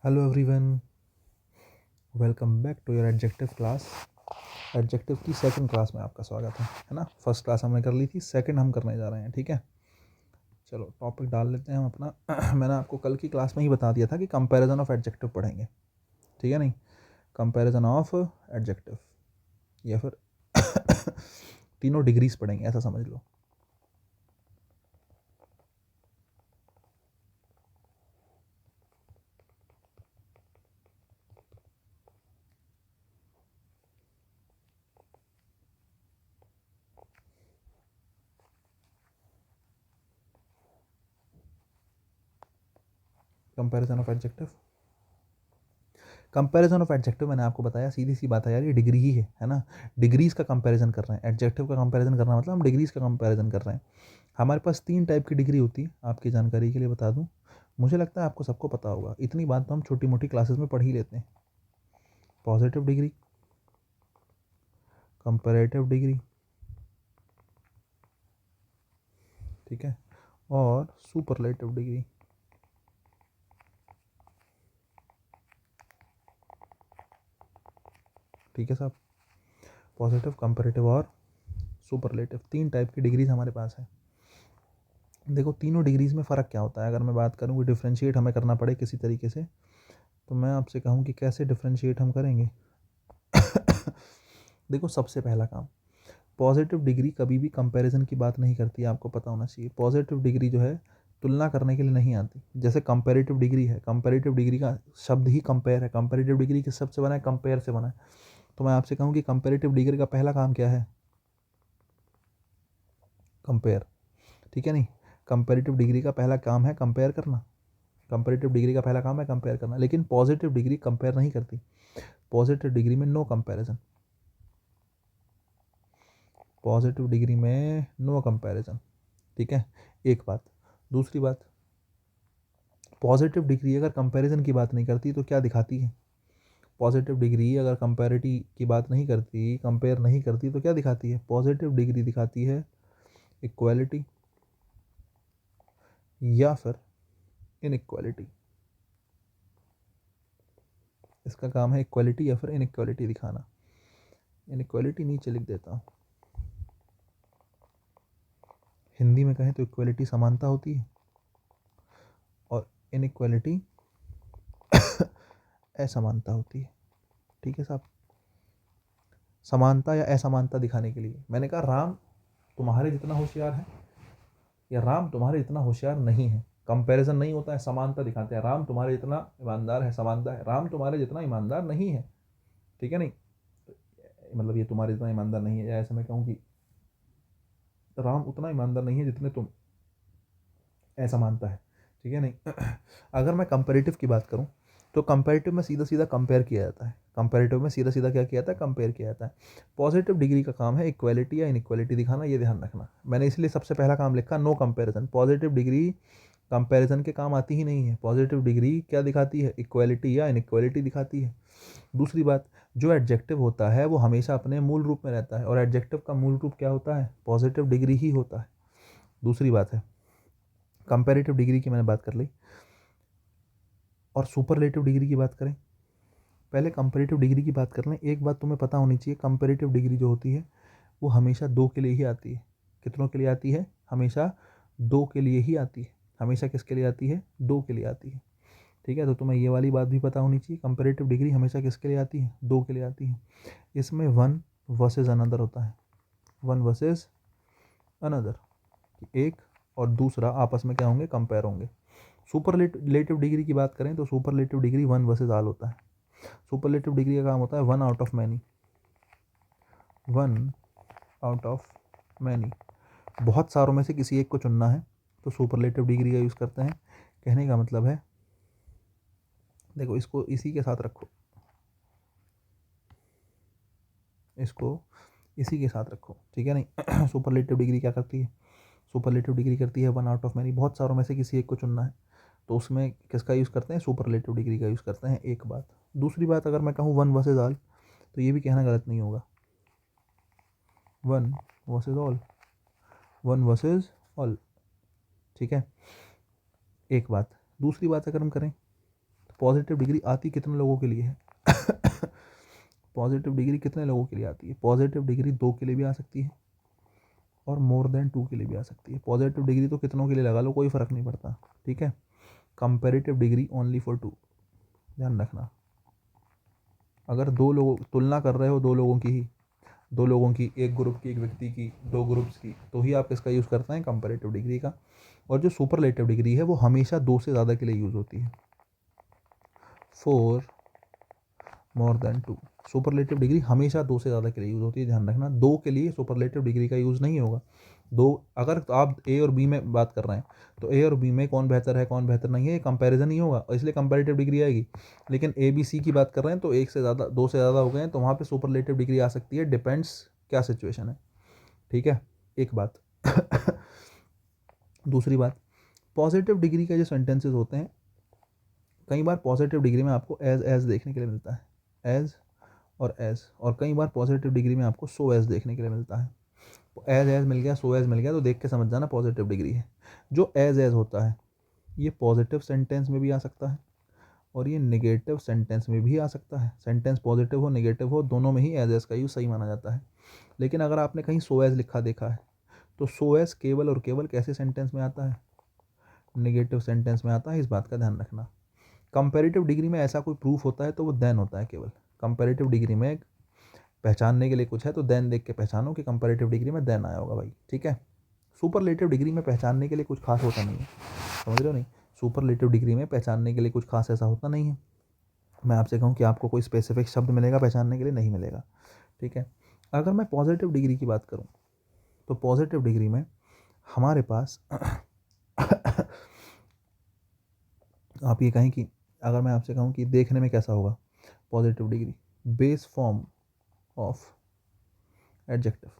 Hello everyone, welcome back to your adjective class. Adjective की second class में आपका स्वागत है ना। फर्स्ट क्लास हमने कर ली थी, सेकंड हम करने जा रहे हैं। ठीक है, चलो टॉपिक डाल लेते हैं हम अपना। मैंने आपको कल की क्लास में ही बता दिया था कि कंपैरिजन ऑफ एडजेक्टिव पढ़ेंगे। ठीक है, नहीं कंपैरिजन ऑफ एडजेक्टिव या फिर तीनों डिग्रीज पढ़ेंगे, ऐसा समझ लो। Comparison of adjective, comparison of adjective मैंने आपको बताया, सीधी सी बात है यार, ये डिग्री ही है ना। डिग्रीज का कंपैरिजन कर रहे हैं, एडजेक्टिव का कंपैरिजन करना मतलब हम डिग्रीज का कंपैरिजन कर रहे हैं। हमारे पास 3 टाइप की डिग्री होती है, आपकी जानकारी के लिए बता दूं। मुझे लगता है आपको सबको पता होगा, इतनी बात तो हम छोटी मोटी क्लासेस में पढ़ ही लेते हैं। पॉजिटिव डिग्री, कंपैरेटिव डिग्री, ठीक है, और सुपरलेटिव डिग्री। ठीक है साहब, पॉजिटिव, कंपैरेटिव और सुपरलेटिव, 3 टाइप की डिग्रीज हमारे पास है। देखो तीनों डिग्रीज में फ़र्क क्या होता है, अगर मैं बात करूँ कि डिफ्रेंशिएट हमें करना पड़े किसी तरीके से, तो मैं आपसे कहूँ कि कैसे डिफ्रेंशिएट हम करेंगे। देखो सबसे पहला काम, पॉजिटिव डिग्री कभी भी कंपैरिजन की बात नहीं करती है, आपको पता होना चाहिए। पॉजिटिव डिग्री जो है तुलना करने के लिए नहीं आती। जैसे कंपैरेटिव डिग्री है, कंपैरेटिव डिग्री का शब्द ही कंपेयर है। कंपैरेटिव डिग्री किस शब्द से बना है? कंपेयर से बना है। तो मैं आपसे कहूँ कि कंपैरेटिव डिग्री का पहला काम क्या है? कंपेयर। ठीक है, नहीं कंपैरेटिव डिग्री का पहला काम है कंपेयर करना। कंपैरेटिव डिग्री का पहला काम है कंपेयर करना, लेकिन पॉजिटिव डिग्री कंपेयर नहीं करती। पॉजिटिव डिग्री में नो कंपैरिजन, पॉजिटिव डिग्री में नो कंपैरिजन। ठीक है, एक बात। दूसरी बात, पॉजिटिव डिग्री अगर कंपैरिजन की बात नहीं करती तो क्या दिखाती है? पॉजिटिव डिग्री अगर कंपैरिटी की बात नहीं करती, कंपेयर नहीं करती, तो क्या दिखाती है? पॉजिटिव डिग्री दिखाती है इक्वालिटी या फिर इनइक्वालिटी। इसका काम है इक्वालिटी या फिर इनइक्वालिटी दिखाना। इनइक्वालिटी नीचे लिख देता हूँ। हिंदी में कहें तो इक्वालिटी समानता होती है और इनइक्वालिटी असमानता होती है। ठीक है साहब, समानता या असमानता दिखाने के लिए मैंने कहा राम तुम्हारे जितना होशियार है या राम तुम्हारे जितना होशियार नहीं है। कंपैरिजन नहीं होता है, समानता दिखाते हैं। राम तुम्हारे जितना ईमानदार है, समानता है। राम तुम्हारे जितना ईमानदार नहीं है। ठीक है, नहीं मतलब ये तुम्हारे जितना ईमानदार नहीं है, या ऐसे मैं कहूँ कि राम उतना ईमानदार नहीं है जितने तुम, ऐसा मानता है। ठीक है, नहीं अगर मैं कंपैरेटिव की बात करूं तो कंपैरेटिव में सीधा सीधा कंपेयर किया जाता है। कंपैरेटिव में सीधा सीधा क्या किया जाता है? कंपेयर किया जाता है। पॉजिटिव डिग्री का काम है इक्वालिटी या इनइक्वालिटी दिखाना, ये ध्यान रखना। मैंने इसलिए सबसे पहला काम लिखा no comparison. Positive degree comparison के काम आती ही नहीं है। पॉजिटिव डिग्री क्या दिखाती है? इक्वालिटी या इनइक्वालिटी दिखाती है। दूसरी बात, जो एडजेक्टिव होता है वो हमेशा अपने मूल रूप में रहता है, और एडजेक्टिव का मूल रूप क्या होता है? पॉजिटिव डिग्री ही होता है। दूसरी बात है, कंपैरेटिव डिग्री की मैंने बात कर ली, और सुपरलेटिव डिग्री की बात करें। पहले कंपैरेटिव डिग्री की बात कर लें। एक बात तुम्हें पता होनी चाहिए, कंपैरेटिव डिग्री जो होती है वो हमेशा दो के लिए ही आती है। कितनों के लिए आती है? हमेशा दो के लिए ही आती है। हमेशा किसके लिए आती है? दो के लिए आती है। ठीक है, तो तुम्हें ये वाली बात भी पता होनी चाहिए, कंपैरेटिव डिग्री हमेशा किसके लिए आती है? दो के लिए आती है। इसमें वन वर्सेस अनदर होता है। वन वर्सेस अनदर, एक और दूसरा आपस में क्या होंगे? कंपेयर होंगे। सुपरलेटिव डिग्री की बात करें तो superlative degree one versus all होता है। सुपरलेटिव डिग्री का काम होता है one out of many. One out of many, बहुत सारों में से किसी एक को चुनना है तो सुपरलेटिव डिग्री का यूज़ करते हैं। कहने का मतलब है, देखो इसको इसी के साथ रखो, इसको इसी के साथ रखो। ठीक है, नहीं सुपरलेटिव डिग्री क्या करती है? सुपरलेटिव डिग्री करती है वन आउट ऑफ मैनी, बहुत सारों में से किसी एक को चुनना है तो उसमें किसका यूज़ करते हैं? सुपरलेटिव डिग्री का यूज़ करते हैं। एक बात। दूसरी बात, अगर मैं कहूँ वन वर्सेस ऑल, तो ये भी कहना गलत नहीं होगा। One versus all, one versus all. ठीक है, एक बात। दूसरी बात अगर हम करें तो पॉजिटिव डिग्री आती कितने लोगों के लिए है? पॉजिटिव डिग्री कितने लोगों के लिए आती है? पॉजिटिव डिग्री 2 के लिए भी आ सकती है और मोर देन 2 के लिए भी आ सकती है। पॉजिटिव डिग्री तो कितनों के लिए लगा लो, कोई फ़र्क नहीं पड़ता, ठीक है। कंपेरेटिव डिग्री ओनली फॉर 2, ध्यान रखना। अगर दो लोगों तुलना कर रहे हो, दो लोगों की ही, दो लोगों की, एक ग्रुप की, एक व्यक्ति की, दो ग्रुप्स की, तो ही आप इसका यूज़ करते हैं कंपेरेटिव डिग्री का। और जो सुपरलेटिव डिग्री है वो हमेशा 2 से ज़्यादा के लिए यूज़ होती है, for more than 2। Superlative degree हमेशा 2 से ज़्यादा के लिए यूज़ होती है, ध्यान रखना। 2 के लिए सुपरलेटिव डिग्री का यूज़ नहीं होगा। 2 अगर तो आप ए और बी में बात कर रहे हैं तो ए और बी में कौन बेहतर है कौन बेहतर नहीं है, ये कंपैरिजन ही होगा, इसलिए कंपैरेटिव डिग्री आएगी। लेकिन ए बी सी की बात कर रहे हैं तो एक से ज़्यादा, 2 से ज़्यादा हो गए हैं, तो वहाँ पे सुपरलेटिव डिग्री आ सकती है, डिपेंड्स क्या सिचुएशन है, ठीक है। एक बात। दूसरी बात, पॉजिटिव डिग्री के जो सेंटेंसेस होते हैं, कई बार पॉजिटिव डिग्री में आपको एज देखने के लिए मिलता है, एज और एज, और कई बार पॉजिटिव डिग्री में आपको सो एज देखने के लिए मिलता है। एज मिल गया, सो एज मिल गया, तो देख के समझ जाना पॉजिटिव डिग्री है। जो एज होता है ये पॉजिटिव सेंटेंस में भी आ सकता है और ये नेगेटिव सेंटेंस में भी आ सकता है। सेंटेंस पॉजिटिव हो नेगेटिव हो, दोनों में ही एज का यूज़ सही माना जाता है। लेकिन अगर आपने कहीं सो एज लिखा देखा है तो सो एज केवल और केवल कैसे सेंटेंस में आता है? नेगेटिव सेंटेंस में आता है, इस बात का ध्यान रखना। कंपैरेटिव डिग्री में ऐसा कोई प्रूफ होता है तो वो देन होता है केवल। कंपैरेटिव डिग्री में पहचानने के लिए कुछ है तो देन देख के पहचानो कि कंपैरेटिव डिग्री में देन आया होगा भाई, ठीक है। सुपरलेटिव डिग्री में पहचानने के लिए कुछ खास होता नहीं है, समझ रहे हो नहीं? सुपरलेटिव डिग्री में पहचानने के लिए कुछ खास ऐसा होता नहीं है। मैं आपसे कहूँ कि आपको कोई स्पेसिफिक शब्द मिलेगा पहचानने के लिए, नहीं मिलेगा, ठीक है। अगर मैं पॉजिटिव डिग्री की बात करूँ तो पॉजिटिव डिग्री में हमारे पास आप ये कहें कि अगर मैं आपसे कहूँ कि देखने में कैसा होगा positive degree, base form of adjective,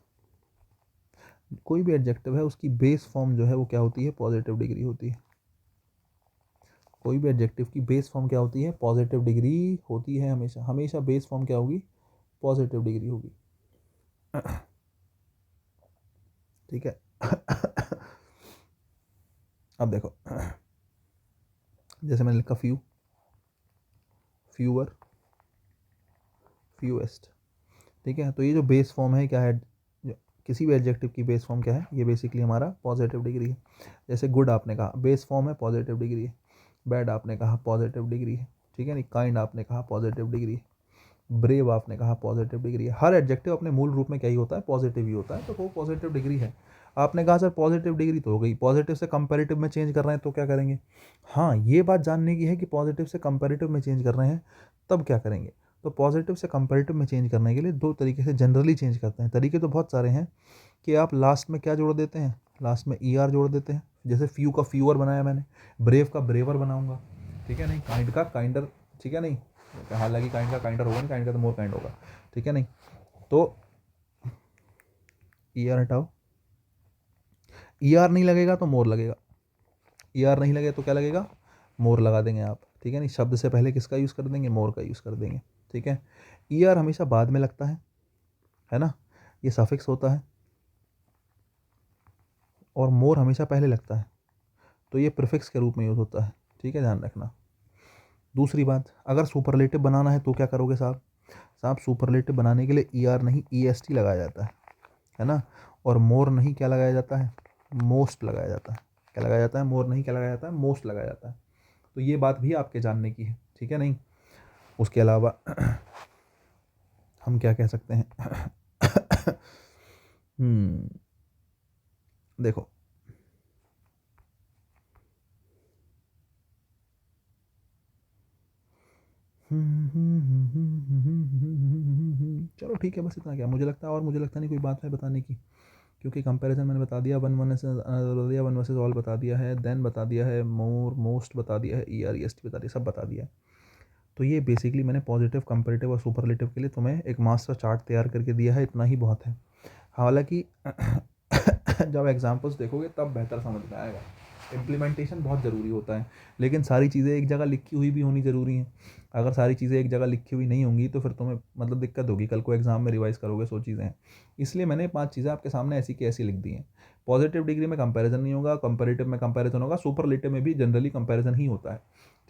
कोई भी एडजेक्टिव है उसकी बेस फॉर्म जो है वो क्या होती है? पॉजिटिव डिग्री होती है। कोई भी एडजेक्टिव की बेस फॉर्म क्या होती है? पॉजिटिव डिग्री होती है, हमेशा हमेशा बेस फॉर्म क्या होगी? पॉजिटिव डिग्री होगी, ठीक है। अब देखो, जैसे मैंने लिखा फ्यू, फ्यूअर, फ्यूएस्ट, ठीक है। तो ये जो बेस फॉर्म है क्या है? किसी भी एडजेक्टिव की बेस फॉर्म क्या है? ये बेसिकली हमारा पॉजिटिव डिग्री है। जैसे गुड आपने कहा बेस फॉर्म है, पॉजिटिव डिग्री है। बैड आपने कहा पॉजिटिव डिग्री है, ठीक है नहीं। काइंड आपने कहा पॉजिटिव डिग्री है। ब्रेव आपने कहा पॉजिटिव डिग्री है। हर एडजेक्टिव अपने मूल रूप में क्या ही होता है? पॉजिटिव ही होता है, तो वो पॉजिटिव डिग्री है। आपने कहा सर पॉजिटिव डिग्री तो हो गई, पॉजिटिव से कंपैरेटिव में चेंज कर रहे हैं तो क्या करेंगे? हाँ, ये बात जानने की है कि पॉजिटिव से कंपैरेटिव में चेंज कर रहे हैं तब क्या करेंगे। तो पॉजिटिव से कंपैरेटिव में चेंज करने के लिए 2 तरीके से जनरली चेंज करते हैं। तरीके तो बहुत सारे हैं कि आप लास्ट में क्या जोड़ देते हैं? लास्ट में ER जोड़ देते हैं। जैसे फ्यू का फ्यूअर बनाया मैंने, ब्रेव का ब्रेवर बनाऊंगा, ठीक है नहीं। काइंड का काइंडर, ठीक है नहीं। हालांकि काइंड का काइंडर होगा नहीं, काइंड का तो मोर काइंड होगा, ठीक है नहीं। तो ER हटाओ, ER नहीं लगेगा तो मोर लगेगा, ER नहीं लगे तो क्या लगेगा? मोर लगा देंगे आप, ठीक है नहीं। शब्द से पहले किसका यूज़ कर देंगे? मोर का यूज़ कर देंगे, ठीक है। ER हमेशा बाद में लगता है ना, ये सफिक्स होता है। और मोर हमेशा पहले लगता है, तो ये प्रीफिक्स के रूप में यूज़ होता है, ठीक है, ध्यान रखना। दूसरी बात, अगर सुपरलेटिव बनाना है तो क्या करोगे साहब? साहब सुपरलेटिव बनाने के लिए ER नहीं EST लगाया जाता है ना। और मोर नहीं क्या लगाया जाता है? मोस्ट लगाया जाता है। क्या लगाया जाता है? मोर नहीं क्या लगाया जाता है? मोस्ट लगाया जाता है। तो ये बात भी आपके जानने की है, ठीक है नहीं। उसके अलावा हम क्या कह सकते हैं? देखो, चलो ठीक है, बस इतना क्या मुझे लगता है, और मुझे लगता नहीं कोई बात है बताने की, क्योंकि कंपैरिजन मैंने बता दिया, वन वर्सेस ऑल बता दिया है, देन बता दिया है, मोर मोस्ट बता दिया है, ER EST बता दिया, सब बता दिया है। तो ये बेसिकली मैंने पॉजिटिव, कंपैरेटिव और सुपरलेटिव के लिए तुम्हें एक मास्टर चार्ट तैयार करके दिया है, इतना ही बहुत है। हालांकि जब एग्जाम्पल्स देखोगे तब बेहतर समझ में आएगा, इम्प्लीमेंटेशन बहुत ज़रूरी होता है, लेकिन सारी चीज़ें एक जगह लिखी हुई भी होनी ज़रूरी हैं। अगर सारी चीज़ें एक जगह लिखी हुई नहीं होंगी तो फिर तुम्हें मतलब दिक्कत होगी, कल को एग्जाम में रिवाइज करोगे 100 चीज़ें हैं। इसलिए मैंने 5 चीज़ें आपके सामने ऐसी की ऐसी लिख दी हैं। पॉजिटिव डिग्री में कंपैरिजन नहीं होगा, कंपैरेटिव में कंपैरिजन होगा, सुपरलेटिव में भी जनरली कंपैरिजन ही होता है,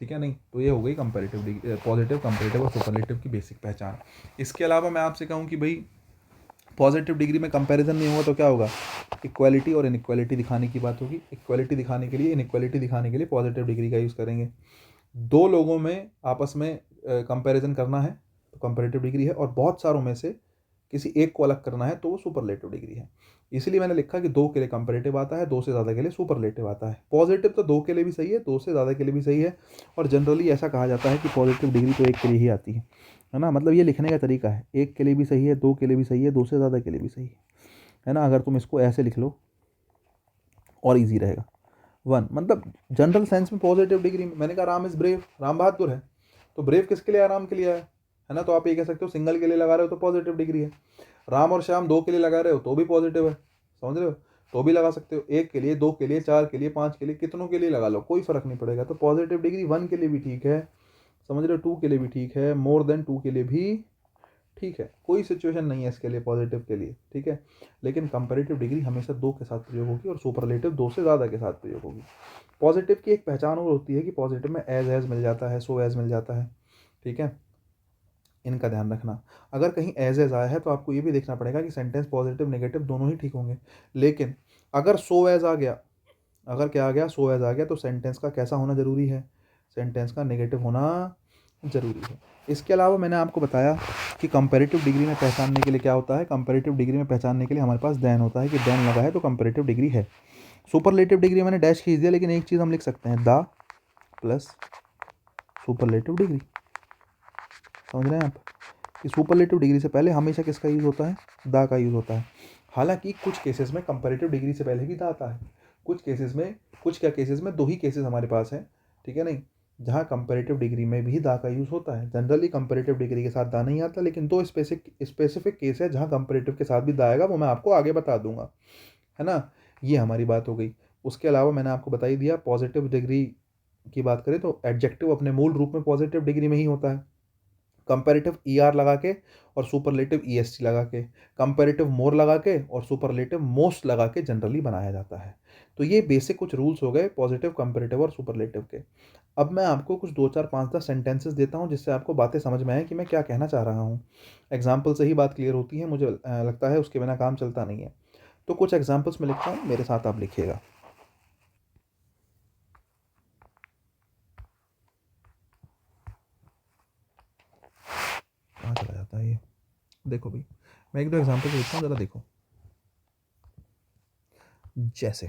ठीक है। नहीं तो ये हो गई कंपैरेटिव डिग्री, पॉजिटिव, कंपैरेटिव और सुपरलेटिव की बेसिक पहचान। इसके अलावा मैं आपसे कहूँ कि भाई पॉजिटिव डिग्री में कंपैरिजन नहीं होगा तो क्या होगा, इक्वालिटी और इनइक्वालिटी दिखाने की बात होगी। इक्वालिटी दिखाने के लिए, इनइक्वालिटी दिखाने के लिए पॉजिटिव डिग्री का यूज़ करेंगे। दो लोगों में आपस में कंपैरिजन करना है तो कंपैरेटिव डिग्री है, और बहुत सारों में से किसी एक को अलग करना है तो वो सुपरलेटिव डिग्री है। इसलिए मैंने लिखा कि दो के लिए कंपैरेटिव आता है, दो से ज़्यादा के लिए सुपरलेटिव आता है। पॉजिटिव तो दो के लिए भी सही है, दो से ज़्यादा के लिए भी सही है, और जनरली ऐसा कहा जाता है कि पॉजिटिव डिग्री तो एक के लिए ही आती है ना। मतलब ये लिखने का तरीका है, एक के लिए भी सही है, दो के लिए भी सही है, दो से ज़्यादा के लिए भी सही है ना। अगर तुम इसको ऐसे लिख लो और ईजी रहेगा। 1 मतलब जनरल सेंस में पॉजिटिव डिग्री में मैंने कहा राम इज़ ब्रेव, राम बहादुर है, तो ब्रेव किसके लिए, आराम के लिए है ना। तो आप ये कह सकते हो सिंगल के लिए लगा रहे हो तो पॉजिटिव डिग्री है। राम और श्याम दो के लिए लगा रहे हो तो भी पॉजिटिव है, समझ रहे हो। तो भी लगा सकते हो, एक के लिए, दो के लिए, चार के लिए, पांच के लिए, कितनों के लिए लगा लो, कोई फर्क नहीं पड़ेगा। तो पॉजिटिव डिग्री 1 के लिए भी ठीक है, समझ रहे हो, 2 के लिए भी ठीक है, मोर देन 2 के लिए भी ठीक है। कोई सिचुएशन नहीं है इसके लिए पॉजिटिव के लिए, ठीक है। लेकिन कंपैरेटिव डिग्री हमेशा 2 के साथ प्रयोग होगी और सुपरलेटिव 2 से ज़्यादा के साथ प्रयोग होगी। पॉजिटिव की एक पहचान और होती है कि पॉजिटिव में एज मिल जाता है, सो एज मिल जाता है, ठीक है। इनका ध्यान रखना। अगर कहीं एज आया है तो आपको ये भी देखना पड़ेगा कि सेंटेंस पॉजिटिव नेगेटिव दोनों ही ठीक होंगे। लेकिन अगर सो एज आ गया, अगर क्या आ गया, सो एज आ गया, तो सेंटेंस का कैसा होना जरूरी है, सेंटेंस का नेगेटिव होना जरूरी है। इसके अलावा मैंने आपको बताया कि कंपैरेटिव डिग्री में पहचानने के लिए क्या होता है, कंपैरेटिव डिग्री में पहचानने के लिए हमारे पास देन होता है कि देन लगा है तो कंपैरेटिव डिग्री है। सुपरलेटिव डिग्री मैंने डैश खींच दिया, लेकिन एक चीज़ हम लिख सकते हैं, द प्लस सुपरलेटिव डिग्री। समझ रहे हैं आप कि सुपरलेटिव डिग्री से पहले हमेशा किसका यूज़ होता है, द का यूज़ होता है। हालांकि कुछ केसेस में कंपैरेटिव डिग्री से पहले भी द आता है, कुछ केसेस में, कुछ क्या केसेस में, दो ही केसेस हमारे पास हैं, ठीक है। नहीं, जहाँ कंपैरेटिव डिग्री में भी दा का यूज़ होता है। जनरली कंपैरेटिव डिग्री के साथ दा नहीं आता, लेकिन दो स्पेसिफिक केस है जहाँ कंपैरेटिव के साथ भी दा आएगा, वो मैं आपको आगे बता दूंगा, है ना। ये हमारी बात हो गई। उसके अलावा मैंने आपको बता ही दिया, पॉजिटिव डिग्री की बात करें तो एडजेक्टिव अपने मूल रूप में पॉजिटिव डिग्री में ही होता है। कंपैरेटिव ईआर लगा के और सुपरलेटिव ईएसटी लगा के, कंपैरेटिव मोर लगा के और सुपरलेटिव मोस्ट लगा के जनरली बनाया जाता है। तो ये बेसिक कुछ रूल्स हो गए पॉजिटिव, कंपैरेटिव और सुपरलेटिव के। अब मैं आपको कुछ 2 4 5 10 सेंटेंसेस देता हूँ जिससे आपको बातें समझ में आए कि मैं क्या कहना चाह रहा हूँ। एग्जाम्पल से ही बात क्लियर होती है, मुझे लगता है उसके बिना काम चलता नहीं है। तो कुछ एग्जाम्पल्स मैं लिखता हूँ, मेरे साथ आप लिखिएगा। कहाँ चला जाता है ये, देखो भाई मैं एक दो एग्जाम्पल लिखता हूँ, ज़रा देखो। जैसे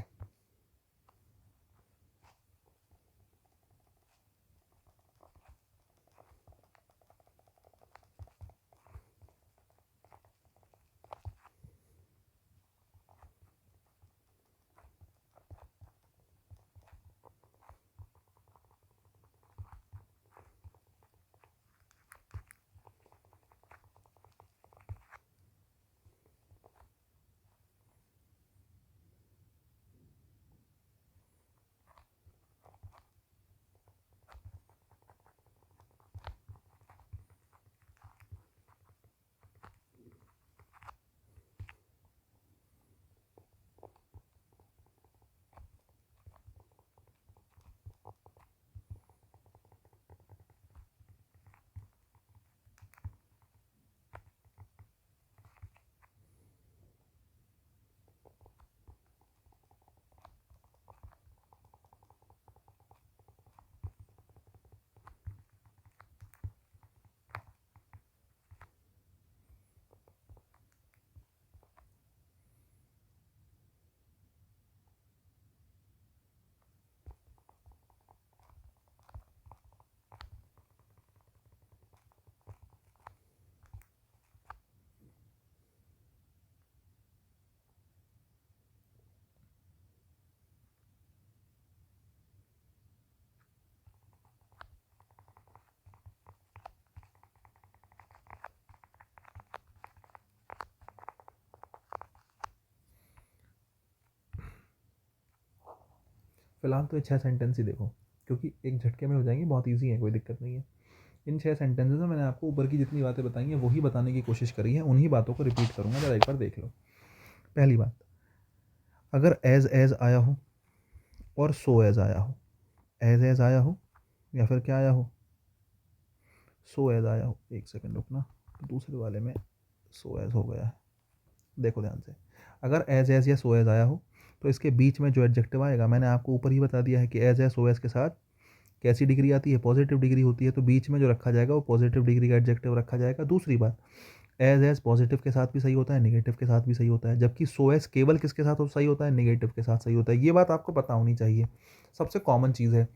फिलहाल तो ये 6 सेंटेंस ही देखो, क्योंकि एक झटके में हो जाएंगी, बहुत ईजी है, कोई दिक्कत नहीं है। इन 6 सेंटेंसेस में मैंने आपको ऊपर की जितनी बातें बताई हैं वही बताने की कोशिश करी है, उन्हीं बातों को रिपीट करूँगा, ज़रा एक बार देख लो। पहली बात, अगर एज आया हो और सो एज आया हो, एज आया हो या फिर क्या आया हो, सो एज आया हो, एक सेकंड रुकना, तो दूसरे वाले में सो एज हो गया है, देखो ध्यान से। अगर एज या सो एज आया हो तो इसके बीच में जो एडजेक्टिव आएगा, मैंने आपको ऊपर ही बता दिया है कि एज सो एज के साथ कैसी डिग्री आती है, पॉजिटिव डिग्री होती है, तो बीच में जो रखा जाएगा वो पॉजिटिव डिग्री का एडजेक्टिव रखा जाएगा। दूसरी बात, एज पॉजिटिव के साथ भी सही होता है, नेगेटिव के साथ भी सही होता है, जबकि सो एज केवल किसके साथ सही होता है, नेगेटिव के साथ सही होता है। ये बात आपको पता होनी चाहिए, सबसे कॉमन चीज़ है।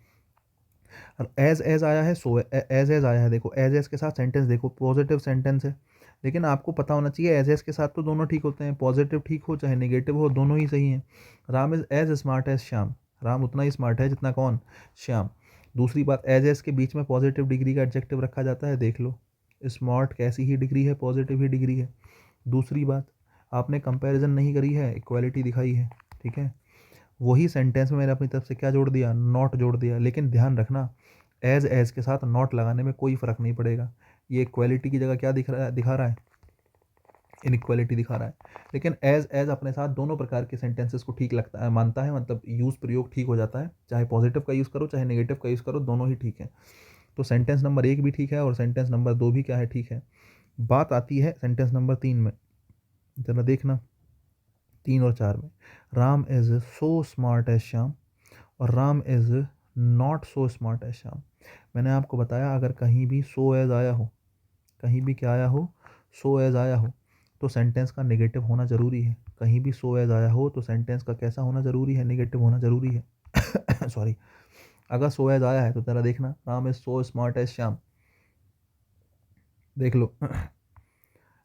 एज आया है, सो एज आया है, देखो एज के साथ सेंटेंस देखो पॉजिटिव सेंटेंस है, लेकिन आपको पता होना चाहिए एज के साथ तो दोनों ठीक होते हैं, पॉजिटिव ठीक हो चाहे नेगेटिव हो, दोनों ही सही हैं। Ram is as smart as Shyam, Ram उतना ही स्मार्ट है जितना कौन, श्याम। दूसरी बात, एज के बीच में पॉजिटिव डिग्री का एडजेक्टिव रखा जाता है, देख लो, स्मार्ट कैसी ही डिग्री है, पॉजिटिव ही डिग्री है। दूसरी बात, आपने कंपैरिजन नहीं करी है, इक्वालिटी दिखाई है, ठीक है। वही सेंटेंस में मैंने अपनी तरफ से क्या जोड़ दिया, नॉट जोड़ दिया, लेकिन ध्यान रखना एज के साथ नॉट लगाने में कोई फ़र्क नहीं पड़ेगा, ये इक्वालिटी की जगह क्या दिखा रहा है, इनइक्वालिटी दिखा रहा है। लेकिन एज अपने साथ दोनों प्रकार के सेंटेंसेस को ठीक लगता है, मानता है, मतलब यूज़ प्रयोग ठीक हो जाता है, चाहे पॉजिटिव का यूज़ करो चाहे नेगेटिव का यूज़ करो, दोनों ही ठीक है। तो सेंटेंस नंबर 1 भी ठीक है और सेंटेंस नंबर 2 भी क्या है, ठीक है। बात आती है सेंटेंस नंबर 3 में, ज़रा देखना 3 और 4 में, Ram is so smart as Shyam और Ram is not so smart as Shyam. मैंने आपको बताया अगर कहीं भी सो एज आया हो, कहीं भी क्या आया हो, सो एज आया हो, तो सेंटेंस का नेगेटिव होना ज़रूरी है। कहीं भी सो एज आया हो तो सेंटेंस का कैसा होना ज़रूरी है, नेगेटिव होना ज़रूरी है। सॉरी, अगर सो एज आया है तो तेरा देखना Ram is so smart as Shyam, देख लो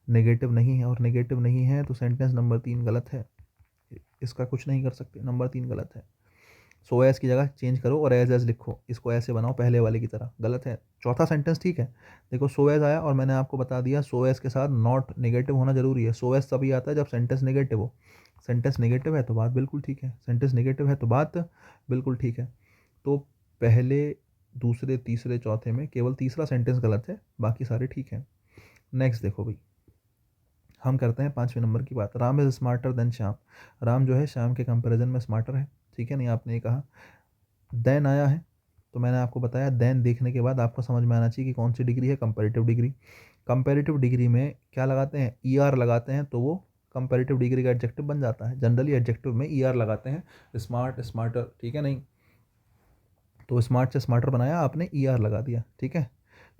नेगेटिव नहीं है, और नेगेटिव नहीं है तो सेंटेंस नंबर 3 गलत है, इसका कुछ नहीं कर सकते, नंबर 3 गलत है। सो एज की जगह चेंज करो और एज लिखो, इसको ऐसे बनाओ पहले वाले की तरह, गलत है। चौथा सेंटेंस ठीक है, देखो सो एज आया और मैंने आपको बता दिया सो एज के साथ नॉट नेगेटिव होना जरूरी है। सो एज तभी आता है जब सेंटेंस नेगेटिव हो, सेंटेंस नेगेटिव है तो बात बिल्कुल ठीक है, सेंटेंस नेगेटिव है तो बात बिल्कुल ठीक है। तो पहले दूसरे तीसरे चौथे में केवल तीसरा सेंटेंस गलत है, बाकी सारे ठीक हैं। नेक्स्ट देखो भाई, हम करते हैं 5वें नंबर की बात, Ram is smarter than Shyam, Ram जो है श्याम के कंपैरिजन में स्मार्टर है, ठीक है, नहीं आपने ये कहा। देन आया है तो मैंने आपको बताया देन देखने के बाद आपको समझ में आना चाहिए कि कौन सी डिग्री है, कंपैरेटिव डिग्री। कंपैरेटिव डिग्री में क्या लगाते हैं, ईआर लगाते हैं, तो वो कंपैरेटिव डिग्री का एडजेक्टिव बन जाता है। जनरली एडजेक्टिव में ईआर लगाते हैं, स्मार्ट स्मार्टर, ठीक है, नहीं तो स्मार्ट से स्मार्टर बनाया आपने, ईआर लगा दिया, ठीक है,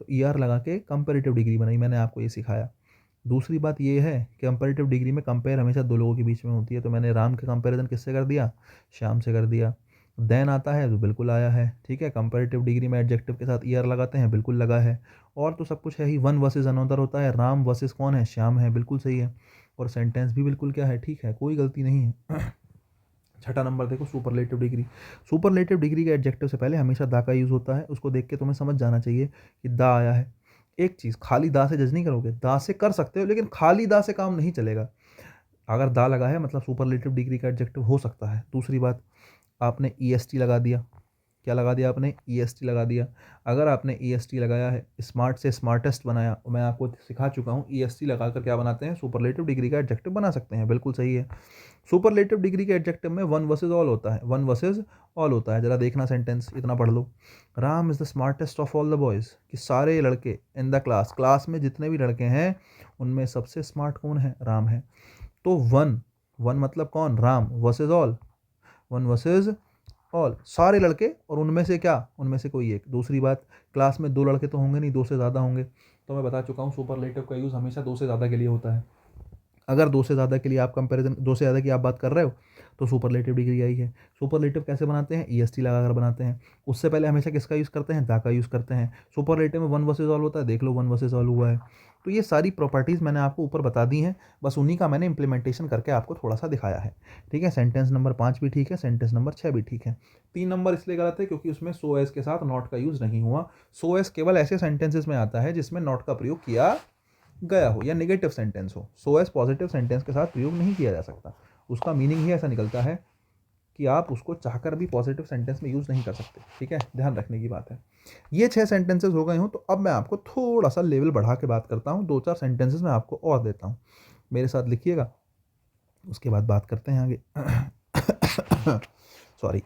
तो ईआर लगा के कंपैरेटिव डिग्री बनाई, मैंने आपको ये सिखाया। दूसरी बात ये है कि कंपैरेटिव डिग्री में कंपेयर हमेशा दो लोगों के बीच में होती है, तो मैंने राम के कंपैरिजन किससे कर दिया, श्याम से कर दिया। देन आता है तो बिल्कुल आया है, ठीक है, कंपैरेटिव डिग्री में एडजेक्टिव के साथ ईयर लगाते हैं, बिल्कुल लगा है। और तो सब कुछ है ही, वन वर्सेस अनदर होता है, राम वर्सेस कौन है, श्याम है, बिल्कुल सही है। और सेंटेंस भी बिल्कुल क्या है, ठीक है, कोई गलती नहीं है। छठा नंबर देखो, सुपरलेटिव डिग्री। सुपरलेटिव डिग्री के एडजेक्टिव से पहले हमेशा दा का यूज़ होता है, उसको देख के तुम्हें समझ जाना चाहिए कि दा आया है। एक चीज़, खाली दा से जज नहीं करोगे, दा से कर सकते हो लेकिन खाली दा से काम नहीं चलेगा। अगर दा लगा है मतलब सुपरलेटिव डिग्री का एडजेक्टिव हो सकता है। दूसरी बात, आपने ईएसटी लगा दिया, क्या लगा दिया आपने, ईएसटी लगा दिया। अगर आपने ईएसटी लगाया है, स्मार्ट से स्मार्टेस्ट बनाया, मैं आपको सिखा चुका हूँ ईएसटी लगाकर क्या बनाते हैं, सुपरलेटिव डिग्री का एडजेक्टिव बना सकते हैं, बिल्कुल सही है। सुपरलेटिव डिग्री के एडजेक्टिव में वन वर्सेज ऑल होता है, वन वर्सेज ऑल होता है, जरा देखना सेंटेंस, इतना पढ़ लो। Ram is the smartest of all the boys, कि सारे लड़के इन द क्लास, क्लास में जितने भी लड़के हैं उनमें सबसे स्मार्ट कौन है, राम है। तो वन, वन मतलब कौन, Ram, versus all, one versus all, सारे लड़के और उनमें से क्या, उनमें से कोई एक। दूसरी बात, क्लास में दो लड़के तो होंगे नहीं, दो से ज़्यादा होंगे, तो मैं बता चुका हूँ सुपरलेटिव का यूज़ हमेशा दो से ज़्यादा के लिए होता है। अगर दो से ज़्यादा के लिए आप कंपैरिजन, दो से ज़्यादा की आप बात कर रहे हो तो सुपरलेटिव डिग्री आई है। सुपरलेटिव कैसे बनाते हैं, ईएसटी लगाकर बनाते हैं। उससे पहले हमेशा किसका यूज़ करते हैं, दा का यूज़ करते हैं। सुपरलेटिव में वन वर्सेज ऑल होता है, देख लो वन वर्सेज ऑल हुआ है। तो ये सारी प्रॉपर्टीज़ मैंने आपको ऊपर बता दी हैं, बस उन्हीं का मैंने इंप्लीमेंटेशन करके आपको थोड़ा सा दिखाया है, ठीक है। सेंटेंस नंबर 5 भी ठीक है, सेंटेंस नंबर 6 भी ठीक है। 3 नंबर इसलिए गलत है क्योंकि उसमें सो एस के साथ नॉट का यूज़ नहीं हुआ। सो एस केवल ऐसे सेंटेंसेस में आता है जिसमें नॉट का प्रयोग किया गया हो या नेगेटिव सेंटेंस हो। सो एस पॉजिटिव सेंटेंस के साथ प्रयोग नहीं किया जा सकता, उसका मीनिंग ही ऐसा निकलता है कि आप उसको चाहकर भी पॉजिटिव सेंटेंस में यूज़ नहीं कर सकते। ठीक है, ध्यान रखने की बात है। ये 6 सेंटेंसेस हो गए हों, तो अब मैं आपको थोड़ा सा लेवल बढ़ा के बात करता हूँ, 2-4 सेंटेंसेस मैं आपको और देता हूँ। मेरे साथ लिखिएगा, उसके बाद बात करते हैं आगे। सॉरी।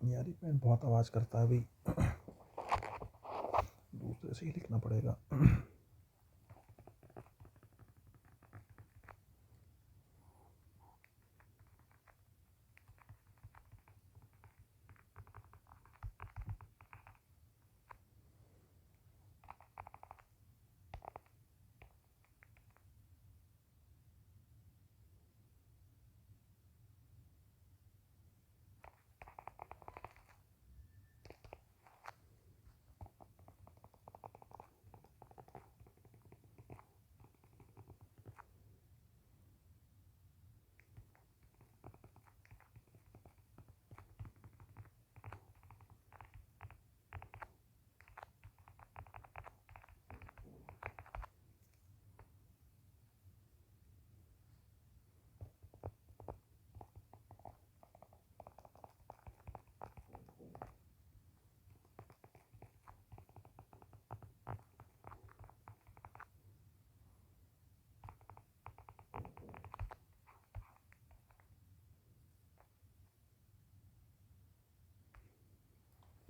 यार ये पेन बहुत आवाज़ करता है भाई, दूसरे से ही लिखना पड़ेगा।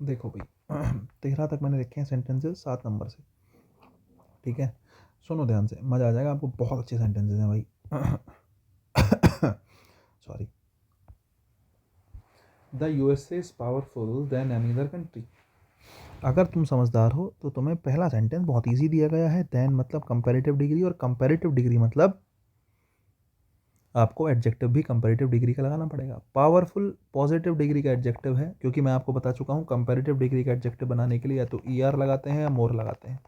देखो भाई 13 तक मैंने लिखे हैं सेंटेंसेस 7 नंबर से, ठीक है। सुनो ध्यान से, मज़ा आ जाएगा आपको, बहुत अच्छे सेंटेंसेस हैं भाई। Sorry. The USA is powerful than any other country. अगर तुम समझदार हो तो तुम्हें पहला सेंटेंस बहुत इजी दिया गया है, देन मतलब कंपैरेटिव डिग्री, और कंपैरेटिव डिग्री मतलब आपको एडजेक्टिव भी कंपैरेटिव डिग्री का लगाना पड़ेगा। पावरफुल पॉजिटिव डिग्री का एडजेक्टिव है, क्योंकि मैं आपको बता चुका हूँ कंपैरेटिव डिग्री का एडजेक्टिव बनाने के लिए या तो ER लगाते हैं या मोर लगाते हैं।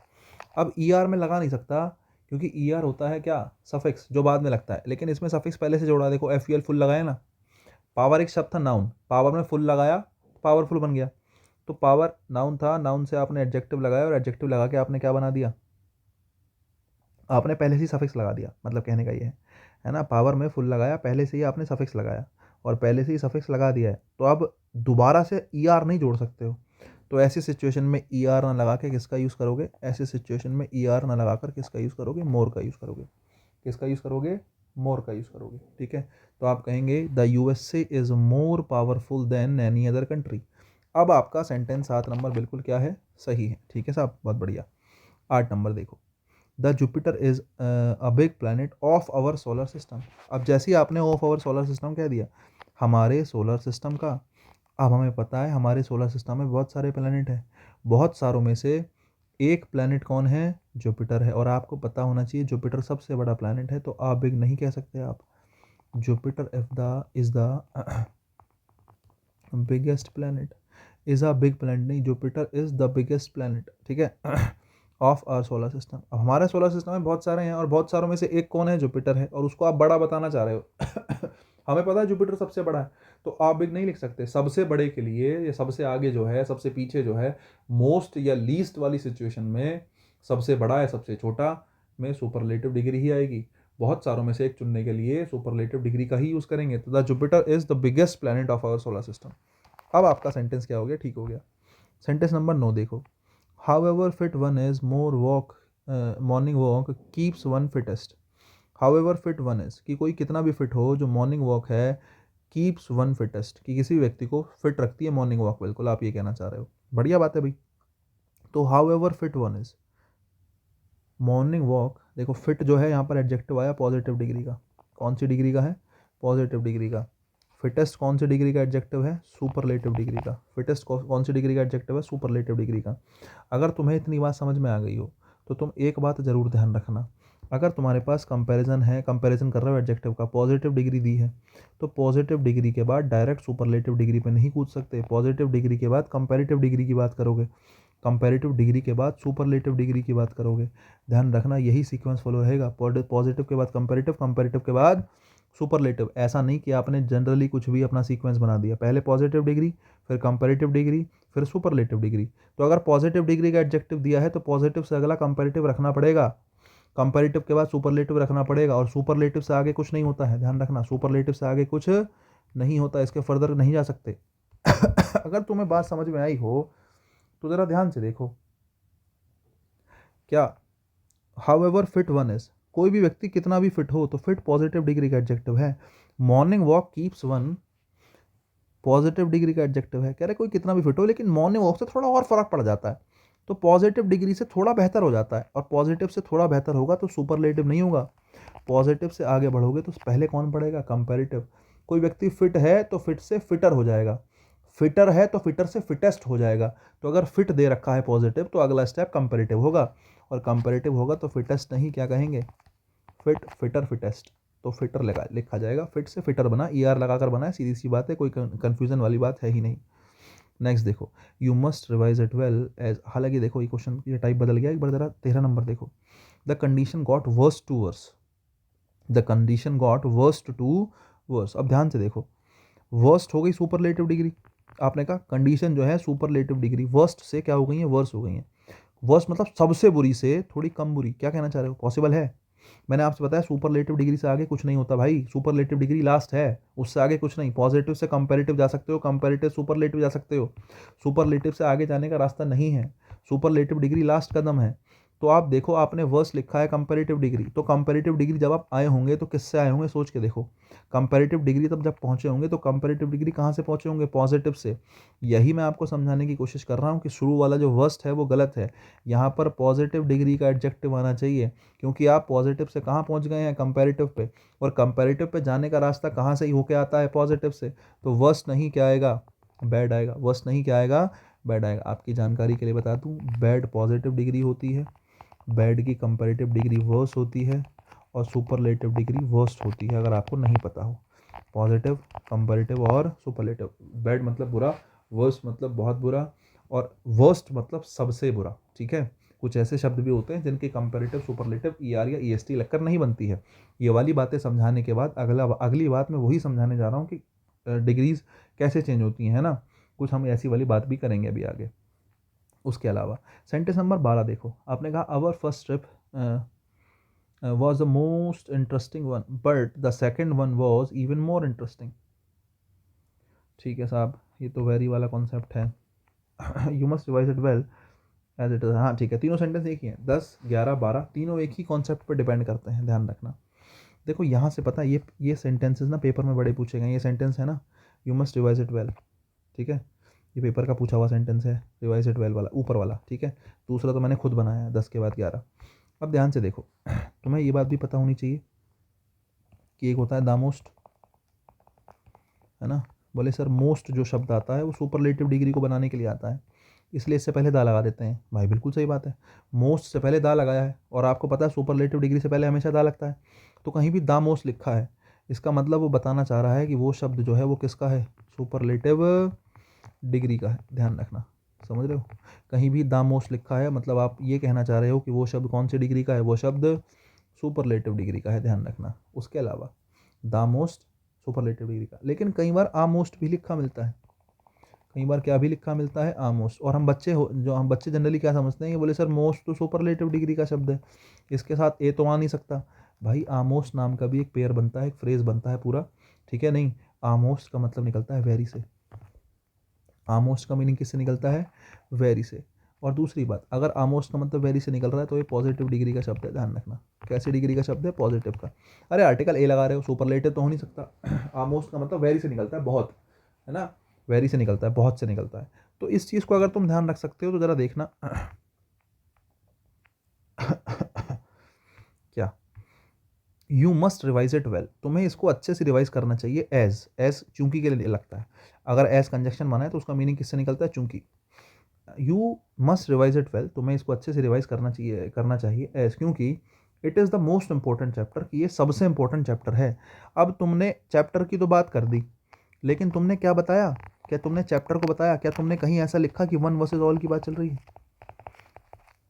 अब ER में लगा नहीं सकता, क्योंकि ER होता है क्या, सफिक्स, जो बाद में लगता है, लेकिन इसमें सफिक्स पहले से जोड़ा। देखो FUL फुल लगाया ना, पावर एक शब्द था नाउन, पावर में फुल लगाया, पावरफुल बन गया। तो पावर नाउन था, नाउन से आपने एडजेक्टिव लगाया और एडजेक्टिव लगा के आपने क्या बना दिया, आपने पहले से ही सफिक्स लगा दिया। मतलब कहने का ये है ना, पावर में फुल लगाया, पहले से ही आपने सफिक्स लगाया और पहले से ही सफिक्स लगा दिया है, तो अब दोबारा से ER नहीं जोड़ सकते हो। तो ऐसी सिचुएशन में ER ना लगा के किसका यूज़ करोगे, ऐसी सिचुएशन में ER ना लगाकर किसका यूज़ करोगे, मोर का यूज़ करोगे। किसका यूज़ करोगे, मोर का यूज़ करोगे, ठीक है। तो आप कहेंगे the USA is more powerful than any other country. अब आपका सेंटेंस 7 नंबर बिल्कुल क्या है, सही है, ठीक है साहब, बहुत बढ़िया। 8 नंबर देखो, the Jupiter is a big planet of our solar system. अब जैसे ही आपने ऑफ आवर सोलर सिस्टम कह दिया, हमारे सोलर सिस्टम का, अब हमें पता है हमारे सोलर सिस्टम में बहुत सारे प्लैनेट हैं, बहुत सारों में से एक प्लैनेट कौन है, जुपिटर है। और आपको पता होना चाहिए जुपिटर सबसे बड़ा प्लैनेट है, तो आप बिग नहीं कह सकते आप। Jupiter is the biggest planet, is a big planet नहीं, Jupiter is the biggest planet, ठीक है, ऑफ आवर सोलर सिस्टम। अब हमारे सोलर सिस्टम में बहुत सारे हैं और बहुत सारों में से एक कौन है, जुपिटर है, और उसको आप बड़ा बताना चाह रहे हो। हमें पता है जुपिटर सबसे बड़ा है, तो आप बिग नहीं लिख सकते। सबसे बड़े के लिए या सबसे आगे जो है, सबसे पीछे जो है, मोस्ट या लीस्ट वाली सिचुएशन में सबसे बड़ा या सबसे छोटा में सुपरलेटिव डिग्री ही आएगी। बहुत सारों में से एक चुनने के लिए सुपरलेटिव डिग्री का ही यूज़ करेंगे। तो the Jupiter is the biggest planet of our solar system. अब आपका सेंटेंस क्या हो गया, ठीक हो गया। सेंटेंस नंबर 9 देखो, however fit one is more walk, morning walk keeps one fittest. However fit one is, कि कोई कितना भी फिट हो, जो मॉर्निंग वॉक है कीप्स वन फिटेस्ट, कि किसी व्यक्ति को फिट रखती है मॉर्निंग वॉक, बिल्कुल आप ये कहना चाह रहे हो, बढ़िया बात है भाई। तो however fit one is morning walk, देखो फिट जो है यहाँ पर एडजेक्टिव आया पॉजिटिव डिग्री का, कौन सी डिग्री का है, पॉजिटिव डिग्री का। फिटेस्ट कौन सी डिग्री का एडजेक्टिव है, सुपरलेटिव डिग्री का। फिटेस्ट कौन सी डिग्री का एडजेक्टिव है, सुपरलेटिव डिग्री का। अगर तुम्हें इतनी बात समझ में आ गई हो तो तुम एक बात ज़रूर ध्यान रखना, अगर तुम्हारे पास कंपैरिजन है, कंपैरिजन कर रहे हो एडजेक्टिव का, पॉजिटिव डिग्री दी है, तो पॉजिटिव डिग्री के बाद डायरेक्ट सुपरलेटिव डिग्री पे नहीं कूद सकते। पॉजिटिव डिग्री के बाद कंपैरेटिव डिग्री की बात करोगे, कंपैरेटिव डिग्री के बाद सुपरलेटिव डिग्री की बात करोगे। ध्यान रखना यही सीक्वेंस फॉलो रहेगा, पॉजिटिव के बाद कंपैरेटिव, कंपैरेटिव के बाद सुपरलेटिव। ऐसा नहीं कि आपने जनरली कुछ भी अपना सीक्वेंस बना दिया, पहले पॉजिटिव डिग्री, फिर कंपैरेटिव डिग्री, फिर सुपरलेटिव डिग्री। तो अगर पॉजिटिव डिग्री का एडजेक्टिव दिया है तो पॉजिटिव से अगला कंपैरेटिव रखना पड़ेगा, कंपैरेटिव के बाद सुपरलेटिव रखना पड़ेगा, और सुपरलेटिव से आगे कुछ नहीं होता है, ध्यान रखना, सुपरलेटिव से आगे कुछ नहीं होता, इसके फर्दर नहीं जा सकते। अगर तुम्हें बात समझ में आई हो तो ज़रा ध्यान से देखो, क्या हाउएवर फिट वन इज, कोई भी व्यक्ति कितना भी फिट हो, तो फिट पॉजिटिव डिग्री का एडजेक्टिव है। Morning walk keeps one positive degree का एडजेक्टिव है। कह रहे कोई कितना भी फिट हो, लेकिन मॉर्निंग वॉक से थोड़ा और फर्क पड़ जाता है, तो पॉजिटिव डिग्री से थोड़ा बेहतर हो जाता है, और पॉजिटिव से थोड़ा बेहतर होगा तो सुपरलेटिव नहीं होगा। पॉजिटिव से आगे बढ़ोगे तो पहले कौन पड़ेगा, कंपैरेटिव। कोई व्यक्ति फिट है तो फिट से फिटर हो जाएगा, फिटर है तो फिटर से फिटेस्ट हो जाएगा। तो अगर फिट दे रखा है पॉजिटिव, तो अगला स्टेप कंपैरेटिव होगा, और कंपैरेटिव होगा तो फिटेस्ट नहीं, क्या कहेंगे, फिट, फिटर, फिटेस्ट। तो फिटर लिखा जाएगा, फिट से फिटर बना, ER लगाकर बना है, सीधी सी बात है, कोई कन्फ्यूजन वाली बात है ही नहीं। नेक्स्ट देखो, you must revise it well as, हालांकि देखो ये क्वेश्चन ये टाइप बदल गया एक बार, जरा 13 नंबर देखो, the condition got worse to worse, the condition got worst to worse. अब ध्यान से देखो, वर्स्ट हो गई सुपरलेटिव डिग्री, आपने कहा कंडीशन जो है सुपरलेटिव डिग्री, वर्स्ट से क्या हो गई है, वर्स हो गई है। वर्स्ट मतलब सबसे बुरी से थोड़ी कम बुरी, क्या कहना चाह रहे हो, पॉसिबल है। मैंने आपसे बताया सुपरलेटिव डिग्री से आगे कुछ नहीं होता भाई, सुपरलेटिव डिग्री लास्ट है, उससे आगे कुछ नहीं। पॉजिटिव से कंपैरेटिव जा सकते हो, कंपैरेटिव सुपरलेटिव जा सकते हो, सुपरलेटिव से आगे जाने का रास्ता नहीं है, सुपरलेटिव डिग्री लास्ट कदम है। तो आप देखो, आपने वर्स लिखा है कंपैरेटिव डिग्री, तो कंपैरेटिव डिग्री जब आप आए होंगे तो किससे आए होंगे, सोच के देखो। कंपैरेटिव डिग्री तब जब पहुंचे होंगे तो कंपैरेटिव डिग्री कहाँ से पहुंचे होंगे, पॉजिटिव से। यही मैं आपको समझाने की कोशिश कर रहा हूँ कि शुरू वाला जो वर्स्ट है वो गलत है। यहाँ पर पॉजिटिव डिग्री का एडजेक्टिव आना चाहिए, क्योंकि आप पॉजिटिव से कहाँ पहुँच गए हैं, कंपैरेटिव पे। और कंपैरेटिव पे जाने का रास्ता कहाँ से ही होके आता है, पॉजिटिव से। तो वर्स्ट नहीं क्या आएगा, बैड आएगा। वर्स्ट नहीं क्या आएगा, बैड आएगा। आपकी जानकारी के लिए बता दूं, बैड पॉजिटिव डिग्री होती है, बैड की कंपैरेटिव डिग्री वर्स होती है, और सुपरलेटिव डिग्री वर्स्ट होती है, अगर आपको नहीं पता हो। पॉजिटिव, कंपैरेटिव और सुपरलेटिव। बैड मतलब बुरा, वर्स्ट मतलब बहुत बुरा, और वर्स्ट मतलब सबसे बुरा। ठीक है, कुछ ऐसे शब्द भी होते हैं जिनकी कंपैरेटिव, सुपरलेटिव, ईआर या ईएसटी लगकर नहीं बनती है। ये वाली बातें समझाने के बाद अगली बात मैं वही समझाने जा रहा हूँ कि डिग्रीज कैसे चेंज होती हैं, है ना। कुछ हम ऐसी वाली बात भी करेंगे अभी आगे। उसके अलावा सेंटेंस नंबर 12 देखो, आपने कहा our first trip was the most interesting one, but the second one was even more interesting। ठीक है साहब, ये तो वेरी वाला कॉन्सेप्ट है। You must revise it well as it is. हाँ ठीक है, तीनों सेंटेंस एक ही हैं, 10, 11, 12, तीनों एक ही कॉन्सेप्ट पर डिपेंड करते हैं, ध्यान रखना। देखो यहाँ से पता है, ये सेंटेंसेस ना पेपर में बड़े पूछे गए। ये सेंटेंस है ना, you must revise it well, ठीक है, ये पेपर का पूछा हुआ सेंटेंस है, रिवाइज इट वेल वाला, ऊपर वाला। ठीक है, दूसरा तो मैंने खुद बनाया है, 10 के बाद 11। अब ध्यान से देखो, तुम्हें ये बात भी पता होनी चाहिए कि एक होता है द मोस्ट, है ना। बोले सर मोस्ट जो शब्द आता है वो सुपरलेटिव डिग्री को बनाने के लिए आता है, इसलिए इससे पहले दा लगा देते हैं। भाई बिल्कुल सही बात है, मोस्ट से पहले दा लगाया है, और आपको पता है सुपरलेटिव डिग्री से पहले हमेशा दा लगता है। तो कहीं भी दा मोस्ट लिखा है, इसका मतलब वो बताना चाह रहा है कि वो शब्द जो है वो किसका है, सुपरलेटिव डिग्री का है। ध्यान रखना, समझ रहे हो। कहीं भी द मोस्ट लिखा है मतलब आप ये कहना चाह रहे हो कि वो शब्द कौन सी डिग्री का है, वो शब्द सुपरलेटिव डिग्री का है, ध्यान रखना। उसके अलावा द मोस्ट सुपरलेटिव डिग्री का, लेकिन कई बार आ मोस्ट भी लिखा मिलता है। कई बार क्या भी लिखा मिलता है, आ मोस्ट। और हम बच्चे जनरली क्या समझते हैं कि बोले सर मोस्ट तो सुपरलेटिव डिग्री का शब्द है, इसके साथ ए तो आ नहीं सकता। भाई आमोस्ट नाम का भी एक पेयर बनता है, एक फ्रेज बनता है पूरा, ठीक है। नहीं, आमोस्ट का मतलब निकलता है वेरी से। आमोस्ट का मीनिंग किससे निकलता है, वेरी से। और दूसरी बात, अगर आमोस्ट का मतलब वेरी से निकल रहा है तो ये पॉजिटिव डिग्री का शब्द है, ध्यान रखना। कैसी डिग्री का शब्द है, पॉजिटिव का। अरे आर्टिकल ए लगा रहे हो, सुपरलेटिव तो हो नहीं सकता। आमोस्ट का मतलब वेरी से निकलता है, बहुत, है ना, वेरी से निकलता है, बहुत से निकलता है। तो इस चीज़ को अगर तुम ध्यान रख सकते हो तो ज़रा देखना। क्या, you must revise it well, तुम्हें इसको अच्छे से रिवाइज करना चाहिए। एज चूंकि के लिए लगता है, अगर एज कंजक्शन माना है तो उसका मीनिंग किससे निकलता है, चूंकि। You must revise it well, तुम्हें इसको अच्छे से रिवाइज करना चाहिए एज, क्योंकि it is the most important chapter, कि ये सबसे इंपॉर्टेंट चैप्टर है। अब तुमने चैप्टर की तो बात कर दी, लेकिन तुमने क्या बताया, क्या तुमने चैप्टर को बताया, क्या तुमने कहीं ऐसा लिखा कि वन वर्सेज ऑल की बात चल रही है,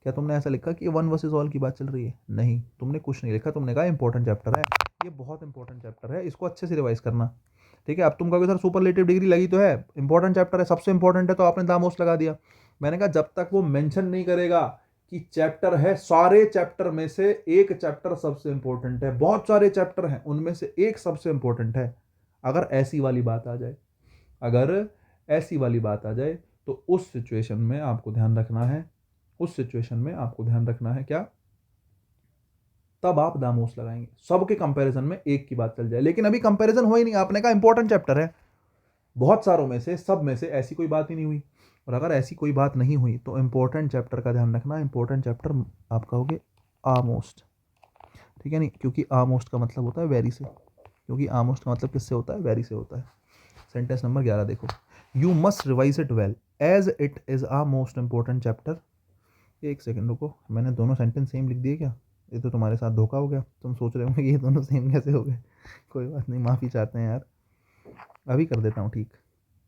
क्या तुमने ऐसा लिखा कि वन वर्सेज ऑल की बात चल रही है, नहीं, तुमने कुछ नहीं लिखा। तुमने कहा इंपॉर्टेंट चैप्टर है, ये बहुत इंपॉर्टेंट चैप्टर है, इसको अच्छे से रिवाइज करना। ठीक है, अब तुम कहोगे सर सुपरलेटिव डिग्री लगी तो है, इंपॉर्टेंट चैप्टर है, सबसे इंपॉर्टेंट है, तो आपने दामोस्ट लगा दिया। मैंने कहा जब तक वो मेंशन नहीं करेगा कि चैप्टर है, सारे चैप्टर में से एक चैप्टर सबसे इंपॉर्टेंट है, बहुत सारे चैप्टर हैं उनमें से एक सबसे इंपॉर्टेंट है, अगर ऐसी वाली बात आ जाए, अगर ऐसी वाली बात आ जाए, तो उस सिचुएशन में आपको ध्यान रखना है, उस सिचुएशन में आपको ध्यान रखना है क्या, तब आप दामोस लगाएंगे। सबके कंपैरिजन में एक की बात चल जाए, लेकिन अभी कंपैरिजन हो ही नहीं, आपने कहा इंपॉर्टेंट चैप्टर है, बहुत सारों में से, सब में से ऐसी कोई बात ही नहीं हुई। और अगर ऐसी कोई बात नहीं हुई तो इंपॉर्टेंट चैप्टर का ध्यान रखना, इंपॉर्टेंट चैप्टर आप कहोगे आमोस्ट, ठीक है। नहीं, क्योंकि आमोस्ट का मतलब होता है वेरी से, क्योंकि आमोस्ट का मतलब किससे होता है, वेरी से होता है। सेंटेंस नंबर 11 देखो, you must revise it well as it is a most important chapter. एक सेकंड रुको, मैंने दोनों सेंटेंस सेम लिख दिए क्या, ये तो तुम्हारे साथ धोखा हो गया। तुम सोच रहे हो कि ये दोनों सेम कैसे हो गए। कोई बात नहीं, माफ़ी चाहते हैं यार, अभी कर देता हूँ ठीक,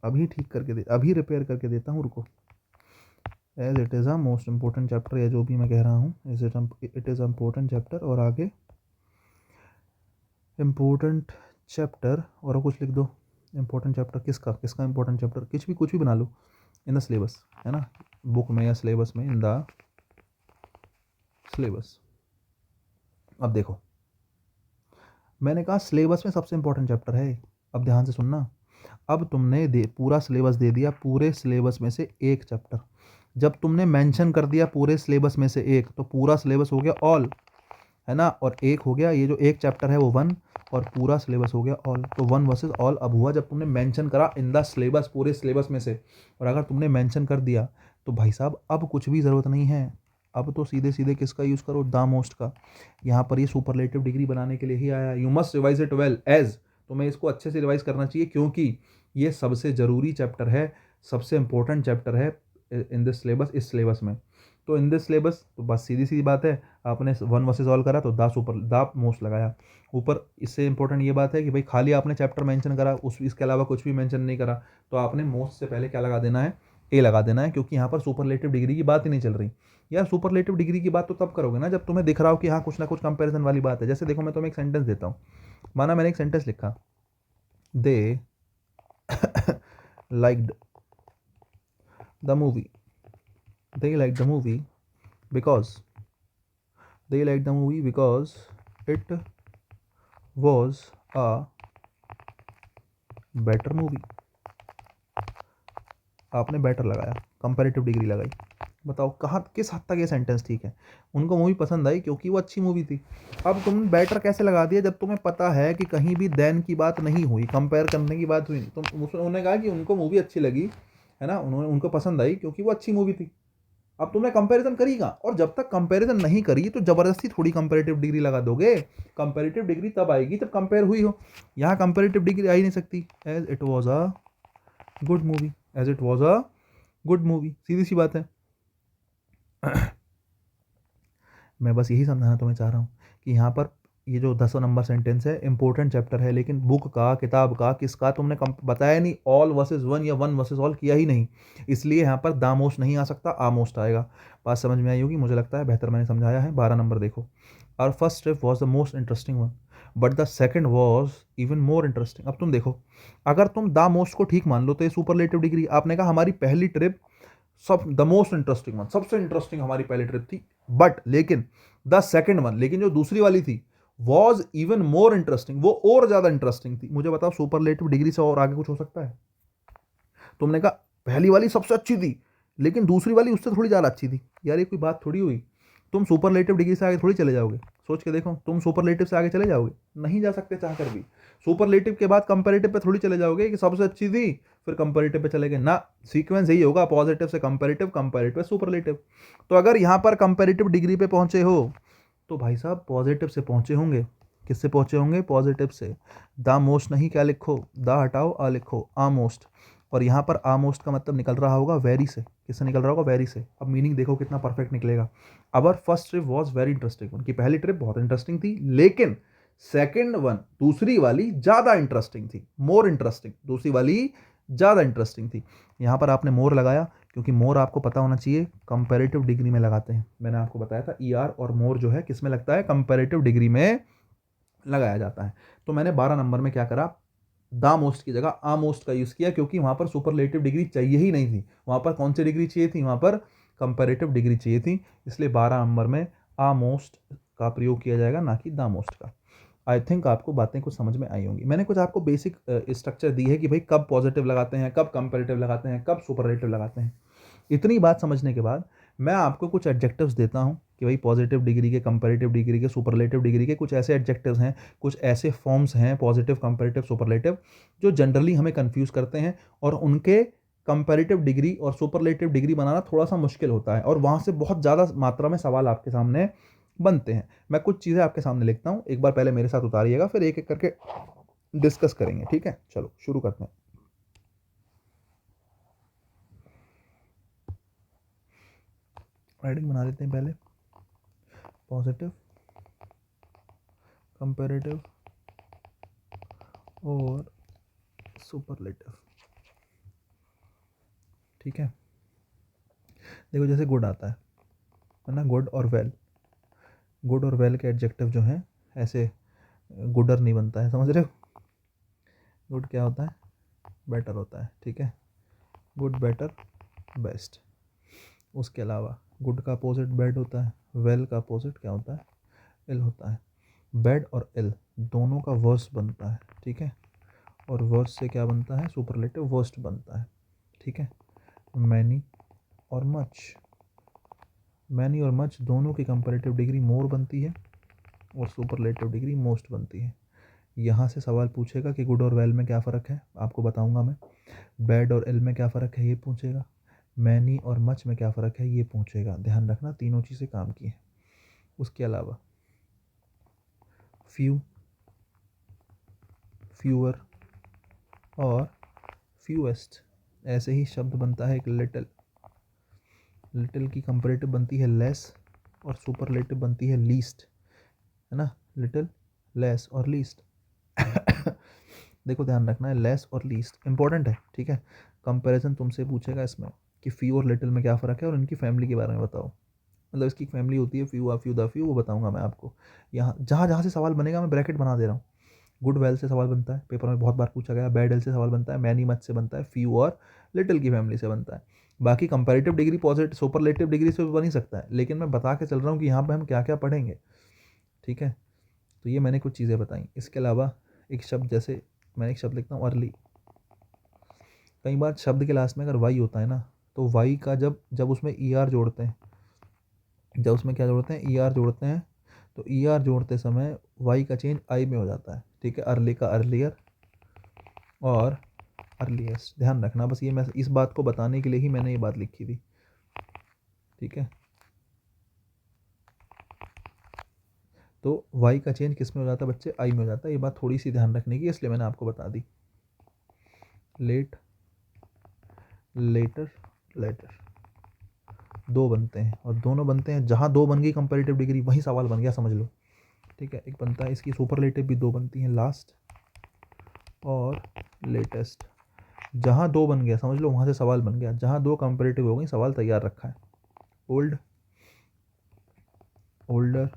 अभी ठीक करके अभी रिपेयर करके देता हूँ, रुको। As it is a most important chapter, या जो भी मैं कह रहा हूँ, is it is important chapter, और आगे इम्पोर्टेंट चैप्टर और कुछ लिख दो। इम्पोर्टेंट चैप्टर किसका, किसका इम्पोर्टेंट चैप्टर, कुछ भी बना लो, इन द सिलेबस, है ना, बुक में या सिलेबस में, इन द सिलेबस। अब देखो, मैंने कहा सिलेबस में सबसे इंपॉर्टेंट चैप्टर है। अब ध्यान से सुनना, अब तुमने पूरा सिलेबस दे दिया, पूरे सिलेबस में से एक चैप्टर, जब तुमने मेंशन कर दिया पूरे सिलेबस में से एक, तो पूरा सिलेबस हो गया ऑल, है ना, और एक हो गया ये जो एक चैप्टर है वो वन, और पूरा सिलेबस हो गया ऑल। तो वन वर्सेस ऑल अब हुआ जब तुमने मेंशन करा इन द सिलेबस, पूरे सिलेबस में से। और अगर तुमने मेंशन कर दिया तो भाई साहब अब कुछ भी ज़रूरत नहीं है, अब तो सीधे सीधे किसका यूज़ करो, द मोस्ट का। यहाँ पर ये सुपरलेटिव डिग्री बनाने के लिए ही आया। You must revise it well, as तुम्हें इसको अच्छे से रिवाइज करना चाहिए, क्योंकि ये सबसे ज़रूरी चैप्टर है, सबसे इंपॉर्टेंट चैप्टर है इन दिस सिलेबस, इस सिलेबस में। तो इन दिस सिलेबस तो बस सीधी सी बात है, आपने वन वर्सेस ऑल करा तो द सुपर द मोस्ट लगाया ऊपर। इससे इंपॉर्टेंट ये बात है कि भाई खाली आपने चैप्टर मेंशन करा, उस इसके अलावा कुछ भी मेंशन नहीं करा, तो आपने मोस्ट से पहले क्या लगा देना है, ए लगा देना है, क्योंकि यहाँ पर सुपरलेटिव डिग्री की बात ही नहीं चल रही। यार सुपरलेटिव डिग्री की बात तो तब करोगे ना जब तुम्हें दिख रहा हो कि हाँ कुछ ना कुछ कंपैरिजन वाली बात है। जैसे देखो मैं तुम्हें एक सेंटेंस देता हूँ, माना मैंने एक सेंटेंस लिखा, they liked the movie, they liked the movie because they liked the movie because it was a better movie। आपने बेटर लगाया, कंपैरेटिव डिग्री लगाई। बताओ कहाँ किस हद तक ये सेंटेंस ठीक है। उनको मूवी पसंद आई क्योंकि वो अच्छी मूवी थी। अब तुमने बेटर कैसे लगा दिया जब तुम्हें पता है कि कहीं भी देन की बात नहीं हुई, कंपेयर करने की बात हुई नहीं। तुम उन्होंने कहा कि उनको मूवी अच्छी लगी, है ना, उन्होंने उनको पसंद आई क्योंकि वो अच्छी मूवी थी। अब तुमने कंपैरिजन करी कहाँ, और जब तक कंपैरिजन नहीं करी तो जबरदस्ती थोड़ी कंपैरेटिव डिग्री लगा दोगे। कंपैरेटिव डिग्री तब आएगी जब कंपेयर हुई हो। यहाँ कंपैरेटिव डिग्री आ ही नहीं सकती। As it was a good movie, as it was a good movie, सीधी सी बात है। मैं बस यही समझाना तुम्हें चाह रहा हूँ कि यहाँ पर ये जो 10 नंबर सेंटेंस है इंपॉर्टेंट चैप्टर है, लेकिन बुक का, किताब का, किसका तुमने बताया नहीं, ऑल वर्सेस वन या वन वर्सेस ऑल किया ही नहीं, इसलिए यहाँ पर दामोस्ट नहीं आ सकता, आमोस्ट आएगा। बात समझ में आई होगी मुझे लगता है, बेहतर मैंने समझाया है। 12 नंबर देखो, और first trip was the most interesting one but the second was even more interesting. अब तुम देखो, अगर तुम द मोस्ट को ठीक मान लो तो ये सुपरलेटिव डिग्री। आपने कहा हमारी पहली ट्रिप सब द मोस्ट इंटरेस्टिंग वन, सबसे इंटरेस्टिंग हमारी पहली ट्रिप थी, बट लेकिन द सेकंड वन, लेकिन जो दूसरी वाली थी, वॉज इवन मोर इंटरेस्टिंग, वो और ज्यादा इंटरेस्टिंग थी। मुझे बताओ सुपरलेटिव डिग्री से और आगे कुछ हो सकता है? तुमने कहा पहली वाली सबसे अच्छी थी लेकिन दूसरी वाली उससे थोड़ी ज़्यादा अच्छी थी, यार ये कोई बात थोड़ी हुई। तुम सुपरलेटिव डिग्री से आगे थोड़ी चले जाओगे, सोच के देखो, तुम सुपरलेटिव से आगे चले जाओगे? नहीं जा सकते चाह कर भी। सुपरलेटिव के बाद कंपैरेटिव पे थोड़ी चले जाओगे कि सबसे अच्छी थी फिर कंपैरेटिव पे चले गए ना। सीक्वेंस यही होगा, पॉजिटिव से कंपैरेटिव, कंपैरेटिव से सुपरलेटिव। तो अगर यहाँ पर कंपैरेटिव डिग्री पे पहुंचे हो तो भाई साहब पॉजिटिव से पहुंचे होंगे। किससे पहुंचे होंगे? पॉजिटिव से। द मोस्ट नहीं, क्या लिखो, द हटाओ आ लिखो, आ मोस्ट। और यहाँ पर आ मोस्ट का मतलब निकल रहा होगा वेरी से। किससे निकल रहा होगा? वेरी से। अब मीनिंग देखो कितना परफेक्ट निकलेगा। Our first trip was very interesting, उनकी पहली ट्रिप बहुत इंटरेस्टिंग थी, लेकिन सेकेंड वन, दूसरी वाली ज़्यादा इंटरेस्टिंग थी, मोर इंटरेस्टिंग, दूसरी वाली ज़्यादा इंटरेस्टिंग थी। यहाँ पर आपने मोर लगाया क्योंकि मोर आपको पता होना चाहिए कंपैरेटिव डिग्री में लगाते हैं। मैंने आपको बताया था ई आर और मोर जो है किस में लगता है? कंपैरेटिव डिग्री में लगाया जाता है। तो मैंने 12 नंबर में क्या करा, द मोस्ट की जगह आ मोस्ट का यूज़ किया, क्योंकि वहाँ पर सुपरलेटिव डिग्री चाहिए ही नहीं थी। वहाँ पर कौन सी डिग्री चाहिए थी? वहाँ पर कंपैरेटिव डिग्री चाहिए थी, इसलिए 12 नंबर में आ मोस्ट का प्रयोग किया जाएगा, ना कि द मोस्ट का। आई थिंक आपको बातें कुछ समझ में आई होंगी। मैंने कुछ आपको बेसिक स्ट्रक्चर दी है कि भाई कब पॉजिटिव लगाते हैं, कब कंपैरेटिव लगाते हैं, कब सुपरलेटिव लगाते हैं। इतनी बात समझने के बाद मैं आपको कुछ एडजेक्टिव्स देता हूँ कि भाई पॉजिटिव डिग्री के, कंपैरेटिव डिग्री के, सुपरलेटिव डिग्री के कुछ ऐसे एडजेक्टिव्स हैं, कुछ ऐसे फॉर्म्स हैं, पॉजिटिव, कंपैरेटिव, सुपरलेटिव, जो जनरली हमें कंफ्यूज करते हैं, और उनके कंपैरेटिव डिग्री और सुपरलेटिव डिग्री बनाना थोड़ा सा मुश्किल होता है, और वहाँ से बहुत ज़्यादा मात्रा में सवाल आपके सामने बनते हैं। मैं कुछ चीज़ें आपके सामने लिखता हूँ, एक बार पहले मेरे साथ उतारिएगा, फिर एक एक करके डिस्कस करेंगे, ठीक है? चलो शुरू करते हैं। राइटिंग बना लेते हैं पहले। पॉजिटिव, कंपैरेटिव और सुपरलेटिव, ठीक है? देखो जैसे गुड आता है ना, गुड और वेल। गुड और वेल के एडजेक्टिव जो हैं ऐसे गुडर नहीं बनता है, समझ रहे हो? गुड क्या होता है? बेटर होता है, ठीक है? Good, better, best. उसके अलावा गुड का अपोजिट बैड होता है, वेल का अपोजिट क्या होता है? इल होता है। बैड और इल दोनों का वर्स्ट बनता है, ठीक है? और वर्स्ट से क्या बनता है? सुपरलेटिव वर्स्ट बनता है, ठीक है? मैनी, और मच, मैनी और मच दोनों की कंपैरेटिव डिग्री मोर बनती है और सुपरलेटिव डिग्री मोस्ट बनती है। यहाँ से सवाल पूछेगा कि गुड और वेल में क्या फ़र्क है, आपको बताऊंगा मैं। बैड और इल में क्या फ़र्क है, ये पूछेगा। मैनी और मच में क्या फ़र्क है, ये पूछेगा। ध्यान रखना तीनों चीज़ें काम की हैं। उसके अलावा फ्यू, फ्यूअर और फ्यूएस्ट, ऐसे ही शब्द बनता है एक लिटिल। लिटिल की कंपैरेटिव बनती है लेस और सुपरलेटिव बनती है लीस्ट, है ना। लिटिल, लेस और लीस्ट। देखो ध्यान रखना है, लेस और लीस्ट इंपॉर्टेंट है, ठीक है। कंपैरिजन तुमसे पूछेगा इसमें कि फ्यू और लिटिल में क्या फ़र्क है और इनकी फैमिली के बारे में बताओ। मतलब इसकी फैमिली होती है few, uh few, the few, वो बताऊंगा मैं आपको। यहाँ जहाँ जहाँ से सवाल बनेगा मैं ब्रैकेट बना दे रहा हूँ। गुड वेल से सवाल बनता है, पेपर में बहुत बार पूछा गया। बैड एल से सवाल बनता है, मैनी मच से बनता है, फ्यू और लिटिल की फैमिली से बनता है। बाकी comparative degree positive superlative degree से बन ही सकता है, लेकिन मैं बता के चल रहा हूँ कि यहाँ पे हम क्या क्या पढ़ेंगे, ठीक है। तो ये मैंने कुछ चीज़ें बताई। इसके अलावा एक शब्द, जैसे मैं एक शब्द लिखता हूँ अर्ली। कई बार शब्द के लास्ट में अगर वाई होता है ना, तो वाई का जब जब उसमें ई आर जोड़ते हैं, जब उसमें क्या जोड़ते हैं, ई आर जोड़ते हैं, तो ई आर जोड़ते समय वाई का चेंज आई में हो जाता है, ठीक है। अर्ली का अर्लियर और अर्लीस्ट, ध्यान रखना बस। ये मैं इस बात को बताने के लिए ही मैंने ये बात लिखी थी, ठीक है। तो वाई का चेंज किस में हो जाता है बच्चे, आई में हो जाता है। ये बात थोड़ी सी ध्यान रखने की, इसलिए मैंने आपको बता दी। लेट, लेटर, लेटर, दो बनते हैं और दोनों बनते हैं जहाँ दो बन गई कंपैरेटिव डिग्री वहीं सवाल बन गया, समझ लो, ठीक है। एक बनता है इसकी सुपरलेटिव भी दो बनती हैं, लास्ट और लेटेस्ट। जहाँ दो बन गया समझ लो वहाँ से सवाल बन गया, जहाँ दो कंपैरेटिव हो गई सवाल तैयार रखा है। ओल्ड, ओल्डर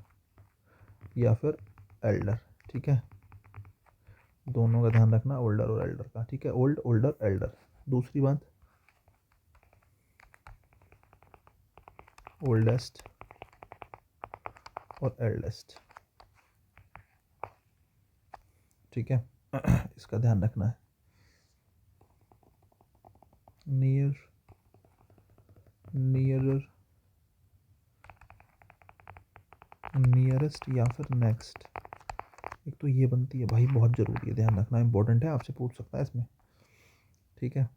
या फिर एल्डर, ठीक है। दोनों का ध्यान रखना, ओल्डर और एल्डर का, ठीक है। Old, older, Elder. दूसरी बात, ओल्डेस्ट और एल्डेस्ट, ठीक है। इसका ध्यान रखना है। नियर, नियरर, नियरेस्ट या फिर नेक्स्ट। एक तो ये बनती है भाई, बहुत ज़रूरी है, ध्यान रखना, इंपॉर्टेंट है, आपसे पूछ सकता है इसमें, ठीक है।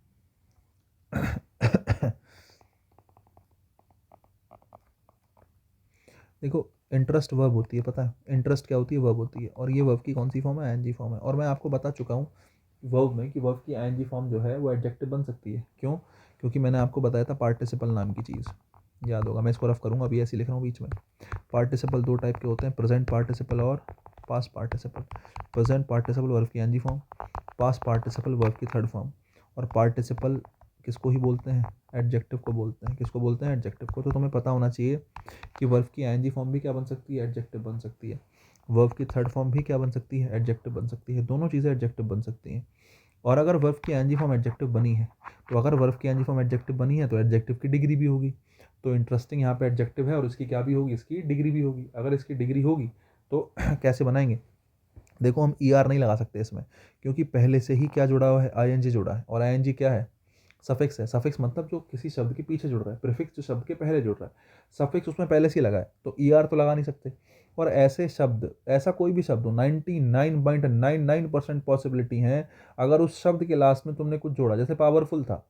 देखो इंटरेस्ट वर्ब होती है, पता है इंटरेस्ट क्या होती है, वर्ब होती है। और ये वर्ब की कौन सी फॉर्म है, आईएनजी फॉर्म है। और मैं आपको बता चुका हूँ वर्ब में कि वर्ब की आईएनजी फॉर्म जो है वो एडजेक्टिव बन सकती है। क्यों? क्योंकि मैंने आपको बताया था पार्टिसिपल नाम की चीज़, याद होगा। मैं इसको रफ करूँगा, अभी ऐसे लिख रहा हूँ बीच में। पार्टिसिपल दो टाइप के होते हैं, प्रेजेंट पार्टिसिपल और past participle. Present participle verb की ING form, past participle verb की थर्ड फॉर्म। और पार्टिसिपल किसको ही बोलते हैं, एडजेक्टिव को बोलते हैं। किसको बोलते हैं, एडजेक्टिव को। तो तुम्हें पता होना चाहिए कि वर्ब की आईएनजी फॉर्म भी क्या बन सकती है, एडजेक्टिव बन सकती है। वर्ब की थर्ड फॉर्म भी क्या बन सकती है, एडजेक्टिव बन सकती है। दोनों चीज़ें एडजेक्टिव बन सकती हैं। और अगर वर्ब की आईएनजी फॉर्म एडजेक्टिव बनी है, तो अगर वर्ब की आईएनजी फॉर्म एडजेक्टिव बनी है तो एडजेक्टिव की डिग्री भी होगी। तो इंटरेस्टिंग यहाँ पे एडजेक्टिव है और इसकी क्या भी होगी, इसकी डिग्री भी होगी। अगर इसकी डिग्री होगी तो कैसे बनाएंगे, देखो हम ई आर नहीं लगा सकते इसमें, क्योंकि पहले से ही क्या जुड़ा हुआ है, आईएनजी जुड़ा है। और आईएनजी क्या है, सफिक्स है। सफिक्स मतलब जो किसी शब्द के पीछे जुड़ रहा है, प्रीफिक्स जो शब्द के पहले जुड़ रहा है, सफिक्स उसमें पहले से ही लगा है, तो ई आर तो लगा नहीं सकते। और ऐसे शब्द, ऐसा कोई भी शब्द हो, 99.99% पॉसिबिलिटी है, अगर उस शब्द के लास्ट में तुमने कुछ जोड़ा, जैसे पावरफुल था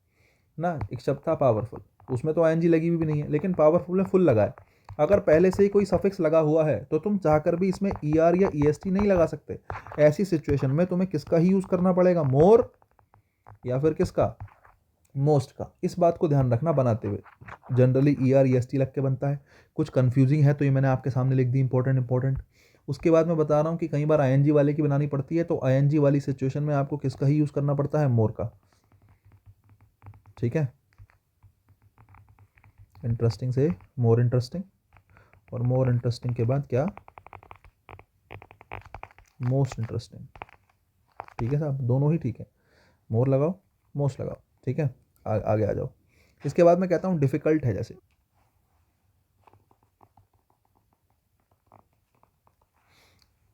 ना, एक शब्द था पावरफुल, उसमें तो आईएनजी लगी भी नहीं है, लेकिन पावरफुल में फुल लगा है। अगर पहले से ही कोई सफिक्स लगा हुआ है तो तुम चाहकर भी इसमें ई आर या ई एस टी नहीं लगा सकते। ऐसी सिचुएशन में तुम्हें किसका ही यूज़ करना पड़ेगा, मोर या फिर किसका, मोस्ट का। इस बात को ध्यान रखना बनाते हुए। Generally E R E S T लग के बनता है। कुछ कंफ्यूजिंग है तो ये मैंने आपके सामने लिख दी, इंपॉर्टेंट इंपॉर्टेंट। उसके बाद मैं बता रहा हूँ कि कई बार आईएनजी वाले की बनानी पड़ती है, तो आईएनजी वाली सिचुएशन में आपको किसका ही यूज़ करना पड़ता है, मोर का, ठीक है। इंटरेस्टिंग से मोर इंटरेस्टिंग, और मोर इंटरेस्टिंग के बाद क्या, मोस्ट इंटरेस्टिंग, ठीक है साहब, दोनों ही ठीक है। मोर लगाओ, मोस्ट लगाओ, ठीक है। आगे आ जाओ। इसके बाद मैं कहता हूँ डिफ़िकल्ट है। जैसे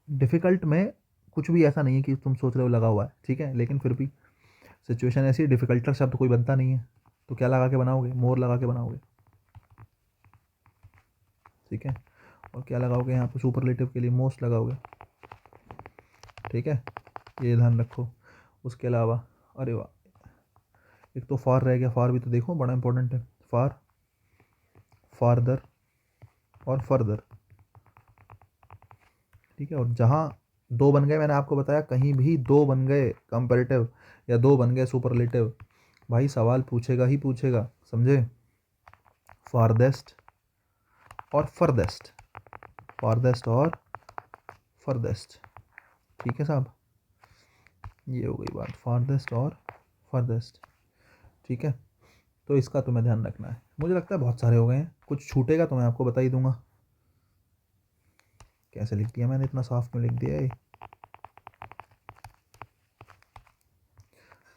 डिफ़िकल्ट में कुछ भी ऐसा नहीं है कि तुम सोच रहे हो लगा हुआ है, ठीक है, लेकिन फिर भी सिचुएशन ऐसी है, डिफ़िकल्टर शब्द कोई बनता नहीं है, तो क्या लगा के बनाओगे, मोर लगा के बनाओगे, ठीक है। और क्या लगाओगे यहाँ पे सुपरलेटिव के लिए, मोस्ट लगाओगे, ठीक है, ये ध्यान रखो। उसके अलावा अरे वाह, एक तो फार रह गया, फार भी तो देखो बड़ा इंपॉर्टेंट है, फार, फारदर और फर्दर, ठीक है। और जहाँ दो बन गए, मैंने आपको बताया कहीं भी दो बन गए कंपैरेटिव या दो बन गए सुपरलेटिव, भाई सवाल पूछेगा ही पूछेगा, समझे। फारदेस्ट और फर्देस्ट, फारदेस्ट और फर्देस्ट, ठीक है साहब, ये हो गई बात, फारदेस्ट और फर्देस्ट, ठीक है। तो इसका तुम्हें ध्यान रखना है। मुझे लगता है बहुत सारे हो गए हैं, कुछ छूटेगा तो मैं आपको बता ही दूंगा। कैसे लिख दिया मैंने, इतना साफ में लिख दिया है।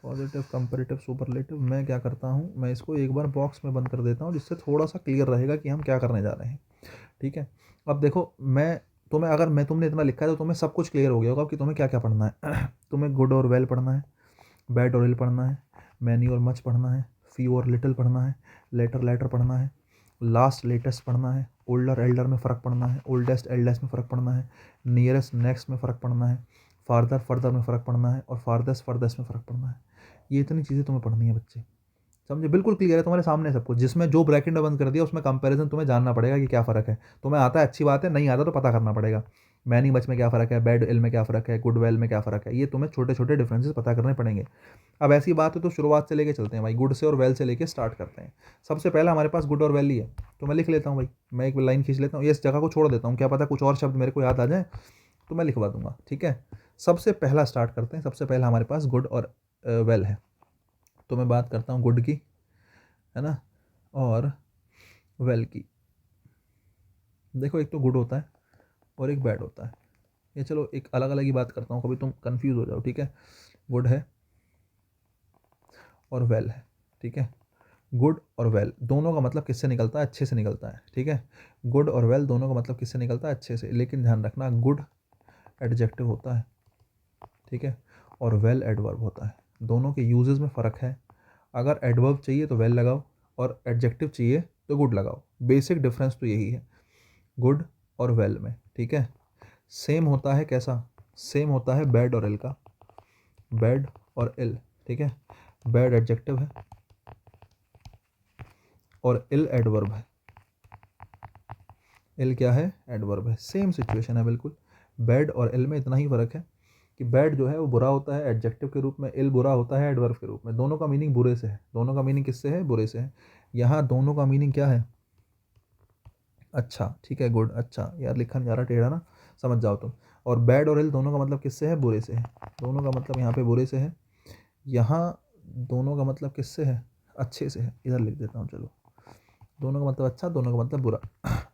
पॉजिटिव, कंपैरेटिव, सुपरलेटिव, मैं क्या करता हूँ, मैं इसको एक बार बॉक्स में बंद कर देता हूँ, जिससे थोड़ा सा क्लियर रहेगा कि हम क्या करने जा रहे हैं, ठीक है। अब देखो, मैं तुम्हें अगर मैं तुमने इतना लिखा है तो तुम्हें सब कुछ क्लियर हो गया होगा कि तुम्हें क्या क्या पढ़ना है। तुम्हें गुड और वेल पढ़ना है, बैड और इल पढ़ना है, मैनी और मच पढ़ना है, फ्यू और लिटिल पढ़ना है, लेटर लेटर पढ़ना है, लास्ट लेटेस्ट पढ़ना है, ओल्डर एल्डर में फ़र्क पढ़ना है, ओल्डेस्ट एल्डेस्ट में फ़र्क पढ़ना है, नियरेस्ट नेक्स्ट में फ़र्क पढ़ना है, फार्दर फर्दर में फ़र्क पढ़ना है, और फारदेस्ट फर्देस्ट में फ़र्क पढ़ना है। ये इतनी चीज़ें तुम्हें पढ़नी है बच्चे, समझे, बिल्कुल क्लियर है तुम्हारे सामने सब कुछ। जिसमें जो ब्रैकेट में बंद कर दिया उसमें कंपैरिजन तुम्हें जानना पड़ेगा कि क्या फ़र्क है। तुम्हें आता है अच्छी बात है, नहीं आता तो पता करना पड़ेगा। मैनी मच में क्या फ़र्क है, बैड इल में क्या फ़र्क है, गुड वेल में क्या फ़र्क है, ये तुम्हें छोटे छोटे डिफरेंसेस पता करने पड़ेंगे। अब ऐसी बात है तो शुरुआत से लेके चलते हैं भाई, गुड से और वेल से लेके स्टार्ट करते हैं। सबसे पहला हमारे पास गुड और वेल ही है, तो मैं लिख लेता हूँ भाई, मैं एक लाइन खींच लेता हूँ, ये इस जगह को छोड़ देता हूँ, क्या पता कुछ और शब्द मेरे को याद आ जाए तो मैं लिखवा दूंगा, ठीक है। सबसे पहला स्टार्ट करते हैं, सबसे पहला हमारे पास गुड और वेल है। तो मैं बात करता हूँ गुड की, है ना, और वेल की। देखो, एक तो गुड होता है और एक बैड होता है, ये चलो एक अलग अलग ही बात करता हूँ, कभी तुम कंफ्यूज हो जाओ, ठीक है। गुड है और वेल है, ठीक है। गुड और वेल दोनों का मतलब किससे निकलता है, अच्छे से निकलता है, ठीक है। गुड और वेल दोनों का मतलब किससे निकलता है, अच्छे से। लेकिन ध्यान रखना, गुड एडजेक्टिव होता है, ठीक है, और वेल एडवर्ब होता है। दोनों के यूजेस में फ़र्क है। अगर एडवर्ब चाहिए तो वेल लगाओ, और एडजेक्टिव चाहिए तो गुड लगाओ। बेसिक डिफरेंस तो यही है गुड और वेल में, ठीक है। सेम होता है कैसा, सेम होता है बैड और इल का, बैड और इल, ठीक है। बैड एडजेक्टिव है और इल एडवर्ब है, इल क्या है, एडवर्ब है। सेम सिचुएशन है बिल्कुल, बैड और इल में इतना ही फ़र्क है कि बैड जो है वो बुरा होता है एडजेक्टिव के रूप में, इल बुरा होता है एडवर्ब के रूप में। दोनों का मीनिंग बुरे से है, दोनों का मीनिंग किससे है, बुरे से है। यहाँ दोनों का मीनिंग क्या है, अच्छा, ठीक है, गुड, अच्छा, यार लिखा नहीं जा रहा टेढ़ा ना, समझ जाओ तुम। और बैड और इल दोनों का मतलब किससे है, बुरे से है। दोनों का मतलब यहाँ पे बुरे से है, यहाँ दोनों का मतलब किससे है, अच्छे से है। इधर लिख देता हूँ, चलो, दोनों का मतलब अच्छा, दोनों का मतलब बुरा।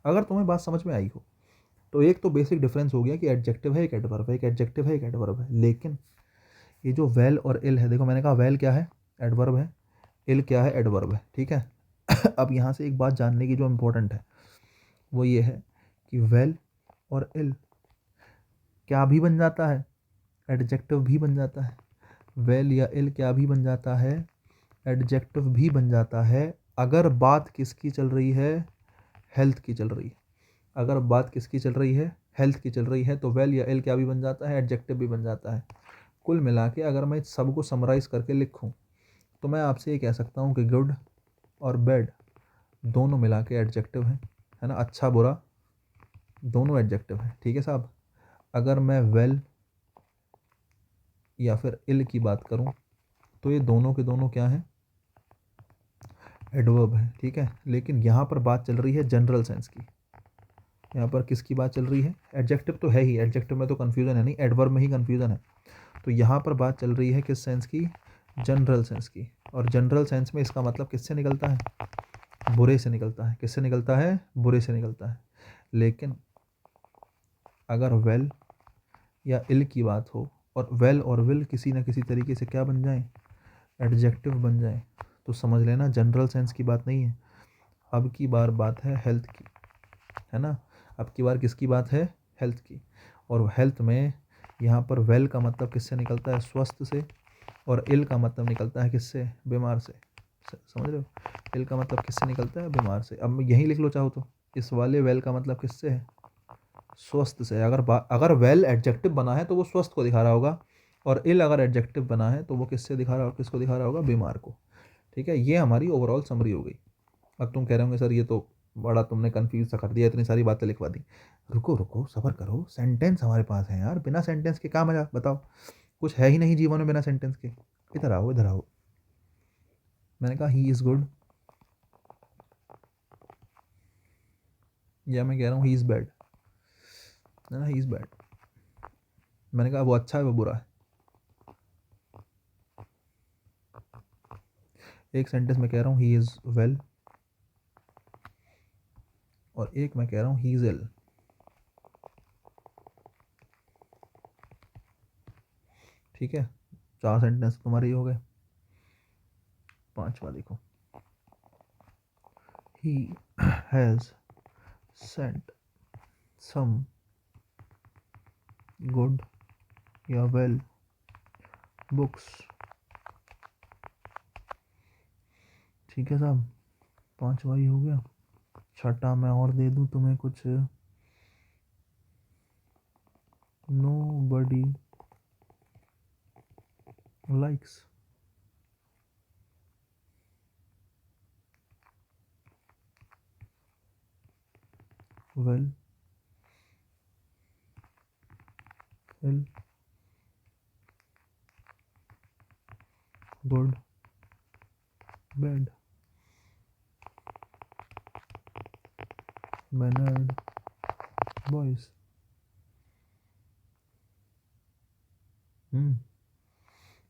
अगर तुम्हें बात समझ में आई हो तो एक तो बेसिक डिफरेंस हो गया कि एडजेक्टिव है एक एडवर्ब है, एक एडजेक्टिव है एक एडवर्ब है। लेकिन ये जो वेल और इल है, देखो मैंने कहा वेल क्या है, एडवर्ब है, इल क्या है, एडवर्ब है, ठीक है। अब यहाँ से एक बात जानने की जो इम्पोर्टेंट है वो ये है कि वेल और इल क्या भी बन जाता है, एडजेक्टिव भी बन जाता है। वेल या इल क्या भी बन जाता है, एडजेक्टिव भी बन जाता है। अगर बात किसकी चल रही है, हेल्थ की चल रही है। अगर बात किसकी चल रही है, हेल्थ की चल रही है, तो वेल या इल क्या भी बन जाता है, एडजेक्टिव भी बन जाता है। कुल मिला के अगर मैं सबको समराइज़ करके लिखूं तो मैं आपसे ये कह सकता हूँ कि गुड और बैड दोनों मिला के एडजेक्टिव है ना, अच्छा बुरा दोनों एडजेक्टिव है, ठीक है साहब। अगर मैं वेल या फिर इल की बात करूं तो ये दोनों के दोनों क्या हैं, एडवर्ब है, ठीक है। लेकिन यहाँ पर बात चल रही है जनरल सेंस की, यहाँ पर किसकी बात चल रही है, एडजेक्टिव तो है ही, एडजेक्टिव में तो कन्फ्यूज़न है नहीं, एडवर्ब में ही कन्फ्यूज़न है। तो यहाँ पर बात चल रही है किस सेंस की, जनरल सेंस की। और जनरल सेंस में इसका मतलब किससे निकलता है, बुरे से निकलता है। किससे निकलता है, बुरे से निकलता है। लेकिन अगर वेल या इल की बात हो और वेल और विल किसी न किसी तरीके से क्या बन जाए, एडजेक्टिव बन जाए, तो समझ लेना जनरल सेंस की बात नहीं है। अब की बार बात है हेल्थ की, है ना। अब की बार किसकी बात है, हेल्थ की। और हेल्थ में यहाँ पर वेल का मतलब किससे निकलता है, स्वस्थ से, और इल का मतलब निकलता है किससे, बीमार से। समझ रहे हो? इल का मतलब किससे निकलता है? बीमार से। अब यहीं लिख लो चाहो तो, इस वाले वेल का मतलब किससे है? स्वस्थ से। अगर वेल एडजेक्टिव बना है तो वो स्वस्थ को दिखा रहा होगा, और इल अगर एडजेक्टिव बना है तो वो किससे दिखा रहा होगा, किसको दिखा रहा होगा? बीमार को। ठीक है, ये हमारी ओवरऑल समरी हो गई। अब तुम कह रहे होंगे सर ये तो बड़ा तुमने कन्फ्यूज सा कर दिया, इतनी सारी बातें लिखवा दी। रुको रुको, सब्र करो, सेंटेंस हमारे पास है यार, बिना सेंटेंस के क्या मजा, बताओ? कुछ है ही नहीं जीवन में बिना सेंटेंस के। इधर आओ, इधर आओ। मैंने कहा ही इज़ गुड, या मैं कह रहा हूँ ही इज़ बैड? ना, ही इज़ बैड। मैंने कहा वो अच्छा है वो बुरा है? एक सेंटेंस में कह रहा हूँ ही इज़ वेल, और एक मैं कह रहा हूँ ही इज़ इल। ठीक है, 4 सेंटेंस तुम्हारे ही हो गए। 5वां देखो, he has sent some good या वेल बुक्स। ठीक है साहब, 5वां ही हो गया। छठा मैं और दे दूं तुम्हें कुछ, नो बडी लाइक्स वेल इल गुड बैड मैनर्ड बॉयज।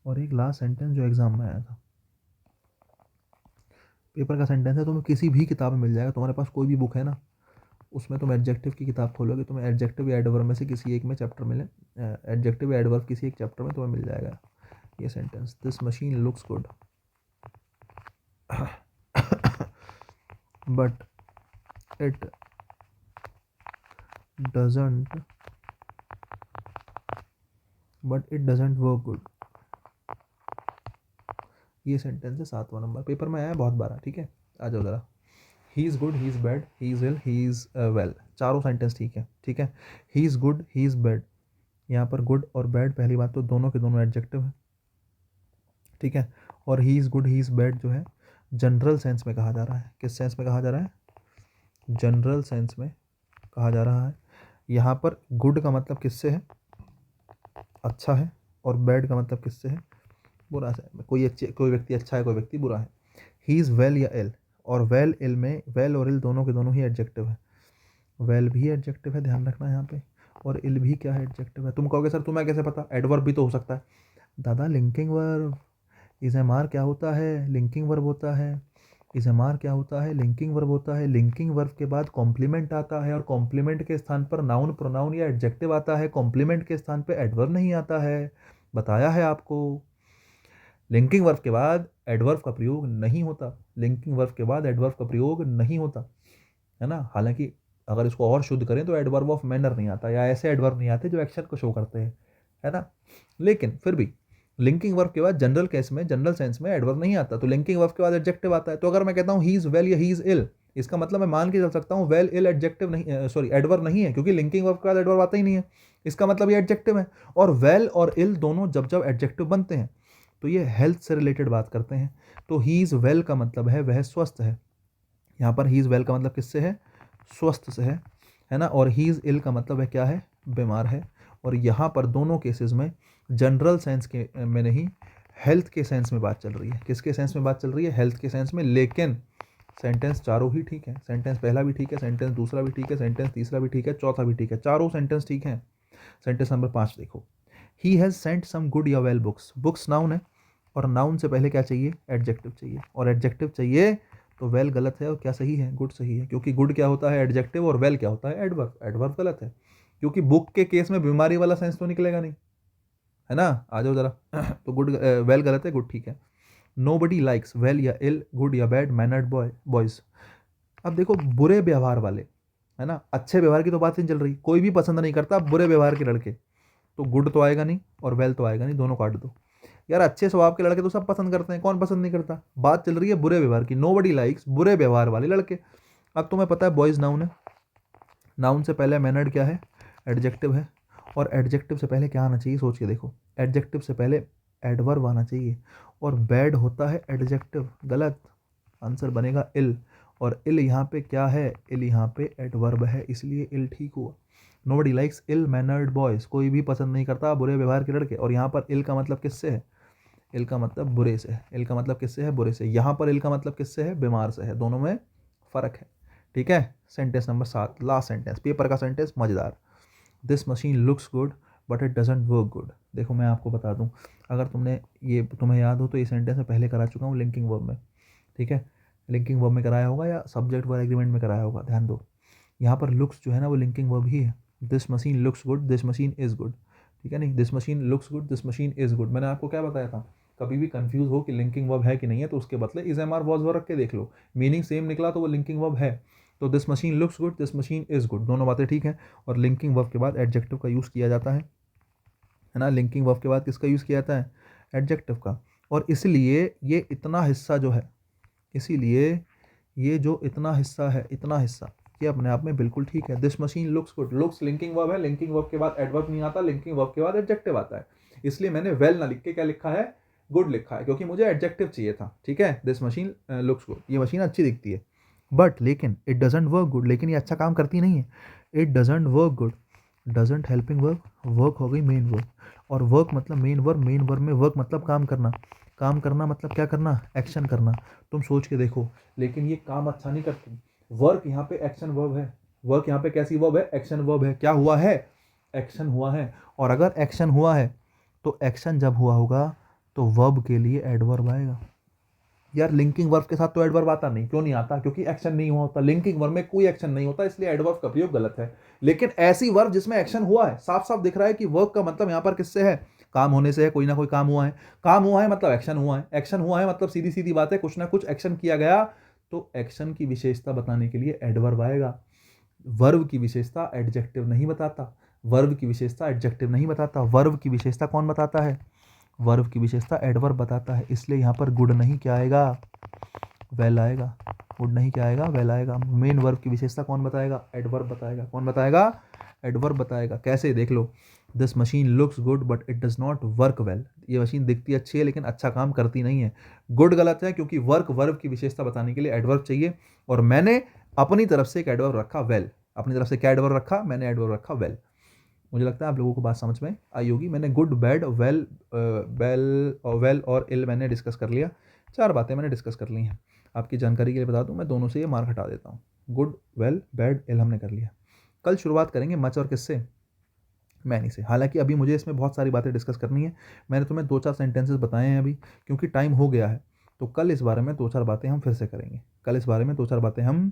और एक लास्ट सेंटेंस जो एग्जाम में आया था, पेपर का सेंटेंस है, तुम्हें किसी भी किताब में मिल जाएगा। तुम्हारे पास कोई भी बुक है ना, उसमें तुम एडजेक्टिव की किताब खोलोगे, तुम्हें एडजेक्टिव या एडवर्ब में से किसी एक में चैप्टर मिले, एडजेक्टिव या एडवर्ब किसी एक चैप्टर में तुम्हें मिल जाएगा ये sentence. This machine looks good but it doesn't work good. ये सेंटेंस है 7वां नंबर, पेपर में आया बहुत बार। ठीक है, आ जाओ ज़रा। He is good, he is bad, he is ill, he is well, चारों सेंटेंस ठीक है। ठीक है, he is good, he is bad, यहाँ पर गुड और बैड पहली बात तो दोनों के दोनों एडजेक्टिव है। ठीक है, और ही is good he is bad जो है जनरल सेंस में कहा जा रहा है। किस सेंस में कहा जा रहा है? जनरल सेंस में कहा जा रहा है। यहाँ पर गुड का मतलब किससे है? अच्छा है, और बैड का मतलब किससे है? बुरा से। कोई व्यक्ति अच्छा है, कोई व्यक्ति बुरा है। ही इज़ वेल या इल, और वेल इल में वेल और इल दोनों के दोनों ही एडजेक्टिव है। वेल भी एडजेक्टिव है, ध्यान रखना यहाँ पे, और इल भी क्या है? एडजेक्टिव है। तुम कहोगे सर तुम्हें कैसे पता? एडवर्ब भी तो हो सकता है। दादा लिंकिंग वर्ब, इज़ेमार क्या होता है? लिंकिंग वर्ब होता है। इज़ेमार क्या होता है? लिंकिंग वर्ब होता है। लिंकिंग वर्ब के बाद कॉम्प्लीमेंट आता है, और कॉम्प्लीमेंट के स्थान पर नाउन प्रोनाउन या एडजेक्टिव आता है। कॉम्प्लीमेंट के स्थान पर एडवर्ब नहीं आता है, बताया है आपको। लिंकिंग वर्ब के बाद एडवर्ब का प्रयोग नहीं होता, लिंकिंग वर्ब के बाद एडवर्ब का प्रयोग नहीं होता, है ना। हालांकि अगर इसको और शुद्ध करें तो एडवर्ब ऑफ मैनर नहीं आता, या ऐसे एडवर्ब नहीं आते जो एक्शन को शो करते हैं, है ना। लेकिन फिर भी लिंकिंग वर्ब के बाद जनरल केस में, जनरल सेंस में एडवर्ब नहीं आता, तो लिंकिंग वर्ब के बाद एडजेक्टिव आता है। तो अगर मैं कहता हूँ ही इज वेल या ही इज इल, इसका मतलब मैं मान के चल सकता हूँ वेल इल एडजेक्टिव नहीं, सॉरी एडवर्ब नहीं है, क्योंकि लिंकिंग वर्ब के बाद एडवर्ब आता ही नहीं है। इसका मतलब ये एडजेक्टिव है। और वेल और इल दोनों जब जब एडजेक्टिव बनते हैं तो ये हेल्थ से रिलेटेड बात करते हैं। तो ही इज़ वेल का मतलब है वह स्वस्थ है। यहाँ पर ही इज़ वेल का मतलब किससे है? स्वस्थ से है ना। और ही इज़ इल का मतलब है क्या है? बीमार है। और यहाँ पर दोनों केसेस में जनरल सेंस के में नहीं, हेल्थ के सेंस में बात चल रही है। किसके सेंस में बात चल रही है? हेल्थ के सेंस में। लेकिन सेंटेंस चारों ही ठीक है। सेंटेंस पहला भी ठीक है, सेंटेंस दूसरा भी ठीक है, सेंटेंस तीसरा भी ठीक है, चौथा भी ठीक है, चारों सेंटेंस ठीक हैं। सेंटेंस नंबर 5 देखो, he has sent some good या वेल बुक्स। बुक्स नाउन है, और नाउन से पहले क्या चाहिए? एडजेक्टिव चाहिए, और एडजेक्टिव चाहिए तो वेल गलत है, और क्या सही है? गुड सही है, क्योंकि गुड क्या होता है? एडजेक्टिव, और वेल क्या होता है? एडवर्ब। एडवर्ब गलत है, क्योंकि बुक के केस में बीमारी वाला सेंस तो निकलेगा नहीं, है ना। आ जाओ जरा तो गुड वेल गलत है, गुड ठीक है। नो बडी लाइक्स वेल या इल, गुड या बैड, मैनर्ड बॉयज। अब देखो बुरे व्यवहार वाले, है ना, अच्छे व्यवहार की तो बात नहीं चल रही, कोई भी पसंद नहीं करता बुरे व्यवहार के लड़के, तो गुड तो आएगा नहीं और वेल तो आएगा नहीं, दोनों काट दो। यार अच्छे स्वभाव के लड़के तो सब पसंद करते हैं, कौन पसंद नहीं करता। बात चल रही है बुरे व्यवहार की, नोबडी लाइक्स बुरे व्यवहार वाले लड़के। अब तुम्हें पता है बॉयज़ नाउन है, नाउन से पहले मैनर्ड क्या है, एडजेक्टिव है। और एडजेक्टिव से पहले क्या आना चाहिए, सोच के देखो, एडजेक्टिव से पहले एडवर्ब आना चाहिए, और बैड होता है एडजेक्टिव, गलत। आंसर बनेगा इल, और इल यहाँ पे क्या है, इल यहाँ पे एडवर्ब है, इसलिए इल ठीक हुआ। Nobody likes ill mannered boys, कोई भी पसंद नहीं करता बुरे व्यवहार के लड़के। और यहाँ पर इल का मतलब किससे है, इल का मतलब बुरे से है, इल का मतलब किससे है, बुरे से। यहाँ पर इल का मतलब किससे है, बीमार से है, दोनों में फ़र्क है। ठीक है, sentence number 7, last sentence, paper का सेंटेंस मज़ेदार। This machine looks good but it doesn't work good. देखो मैं आपको बता दूं, अगर तुम्हें याद हो तो ये सेंटेंस मैं पहले करा चुका हूँ लिंकिंग वर्ब में। ठीक है, लिंकिंग वर्ब में कराया होगा या सब्जेक्ट वर्ब एग्रीमेंट में कराया होगा, ध्यान दो। यहाँ पर लुक्स जो है ना वो लिंकिंग वर्ब ही है। This machine looks good, this machine is good. ठीक है, नहीं, this machine looks good, this machine is good. मैंने आपको क्या बताया था, कभी भी कंफ्यूज हो कि लिंकिंग वर्ब है कि नहीं है तो उसके बदले is am are was verb रख के देख लो, मीनिंग सेम निकला तो वो लिंकिंग वर्ब है। तो this machine looks good, this machine is good, दोनों बातें ठीक हैं। और लिंकिंग वर्ब के बाद एडजेक्टिव का यूज़ किया जाता है ना। लिंकिंग वर्ब के बाद किसका यूज़ किया जाता है, एडजेक्टिव का। और इसलिए ये इतना हिस्सा जो है, इसीलिए ये जो इतना हिस्सा है, इतना हिस्सा ये अपने आप में बिल्कुल ठीक है। This machine looks good, looks linking verb है, लिंकिंग वर्ब के बाद एडवर्ब नहीं आता, लिंकिंग वर्ब के बाद एडजेक्टिव आता है। इसलिए मैंने वेल ना लिख के क्या लिखा है, गुड लिखा है, क्योंकि मुझे एडजेक्टिव चाहिए था। ठीक है, दिस मशीन लुक्स गुड, ये मशीन अच्छी दिखती है, बट लेकिन इट डजेंट वर्क गुड, लेकिन ये अच्छा काम करती नहीं है। It doesn't work good, doesn't helping work, work हो गई मेन वर्क, और वर्क मतलब मेन वर्ब, मेन वर्ब में वर्क मतलब काम करना, काम करना मतलब क्या करना, एक्शन करना। तुम सोच के देखो, लेकिन ये काम अच्छा नहीं करती। वर्क यहाँ पे एक्शन वर्ब है, वर्क यहाँ पे कैसी वर्ब है, एक्शन वर्ब है। क्या हुआ है, एक्शन हुआ है। और अगर एक्शन हुआ है तो एक्शन जब हुआ होगा तो वर्ब के लिए एडवर्ब आएगा। यार लिंकिंग वर्ब के साथ तो एडवर्ब आता नहीं, क्यों नहीं आता, क्योंकि एक्शन नहीं हुआ होता। लिंकिंग वर्ब में कोई एक्शन नहीं होता, इसलिए एडवर्ब का प्रयोग गलत है। लेकिन ऐसी वर्ब जिसमें एक्शन हुआ है, साफ साफ दिख रहा है कि वर्क का मतलब यहाँ पर किससे है, काम होने से है, कोई ना कोई काम हुआ है, काम हुआ है मतलब एक्शन हुआ है, एक्शन हुआ है मतलब सीधी सीधी बात है कुछ ना कुछ एक्शन किया गया, तो एक्शन की विशेषता बताने के लिए एडवर्ब आएगा। वर्ब की विशेषता एडजेक्टिव नहीं बताता, वर्ब की विशेषता एडजेक्टिव नहीं बताता, वर्ब की विशेषता कौन बताता है, वर्ब की विशेषता एडवर्ब बताता है। इसलिए यहाँ पर गुड नहीं क्या आएगा, वेल आएगा। गुड नहीं क्या आएगा, वेल आएगा। मेन वर्ब की विशेषता कौन बताएगा, एडवर्ब बताएगा। कौन बताएगा, एडवर्ब बताएगा। कैसे, देख लो, this machine looks good but it does not work well, ये मशीन दिखती अच्छी है लेकिन अच्छा काम करती नहीं है। गुड गलत है, क्योंकि वर्क वर्ब की विशेषता बताने के लिए एडवर्ब चाहिए, और मैंने अपनी तरफ से एक एडवर्ब रखा वेल। अपनी तरफ से क्या एडवर्ब रखा, मैंने एडवर्ब रखा वेल। मुझे लगता है आप लोगों को बात समझ में आई होगी। मैंने गुड, बैड, वेल, वेल और इल मैंने डिस्कस कर लिया, 4 बातें मैंने डिस्कस कर ली हैं। आपकी जानकारी के लिए बता दूं, मैं दोनों से ये मार्क हटा देता हूँ। गुड, वेल, बैड, इल हमने कर लिया। कल शुरुआत करेंगे मच और किससे, मैनी से। हालांकि अभी मुझे इसमें बहुत सारी बातें डिस्कस करनी है। मैंने तुम्हें 2-4 सेंटेंसेस बताए हैं अभी, क्योंकि टाइम हो गया है। तो कल इस बारे में 2-4 बातें हम फिर से करेंगे, कल इस बारे में 2-4 बातें हम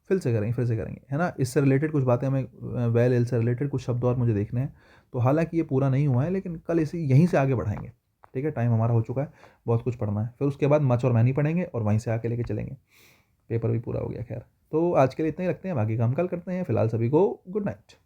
फिर से करेंगे, है ना। इससे रिलेटेड कुछ बातें हमें, वेल एल से रिलेटेड कुछ शब्द और मुझे देखने हैं। तो हालांकि ये पूरा नहीं हुआ है, लेकिन कल इसे यहीं से आगे बढ़ाएंगे। ठीक है, टाइम हमारा हो चुका है, बहुत कुछ पढ़ना है। फिर उसके बाद मच और मैनी पढ़ेंगे और वहीं से आके लेके चलेंगे। पेपर भी पूरा हो गया। खैर, तो आज के लिए इतना ही रखते हैं, बाकी काम कल करते हैं। फिलहाल सभी को गुड नाइट।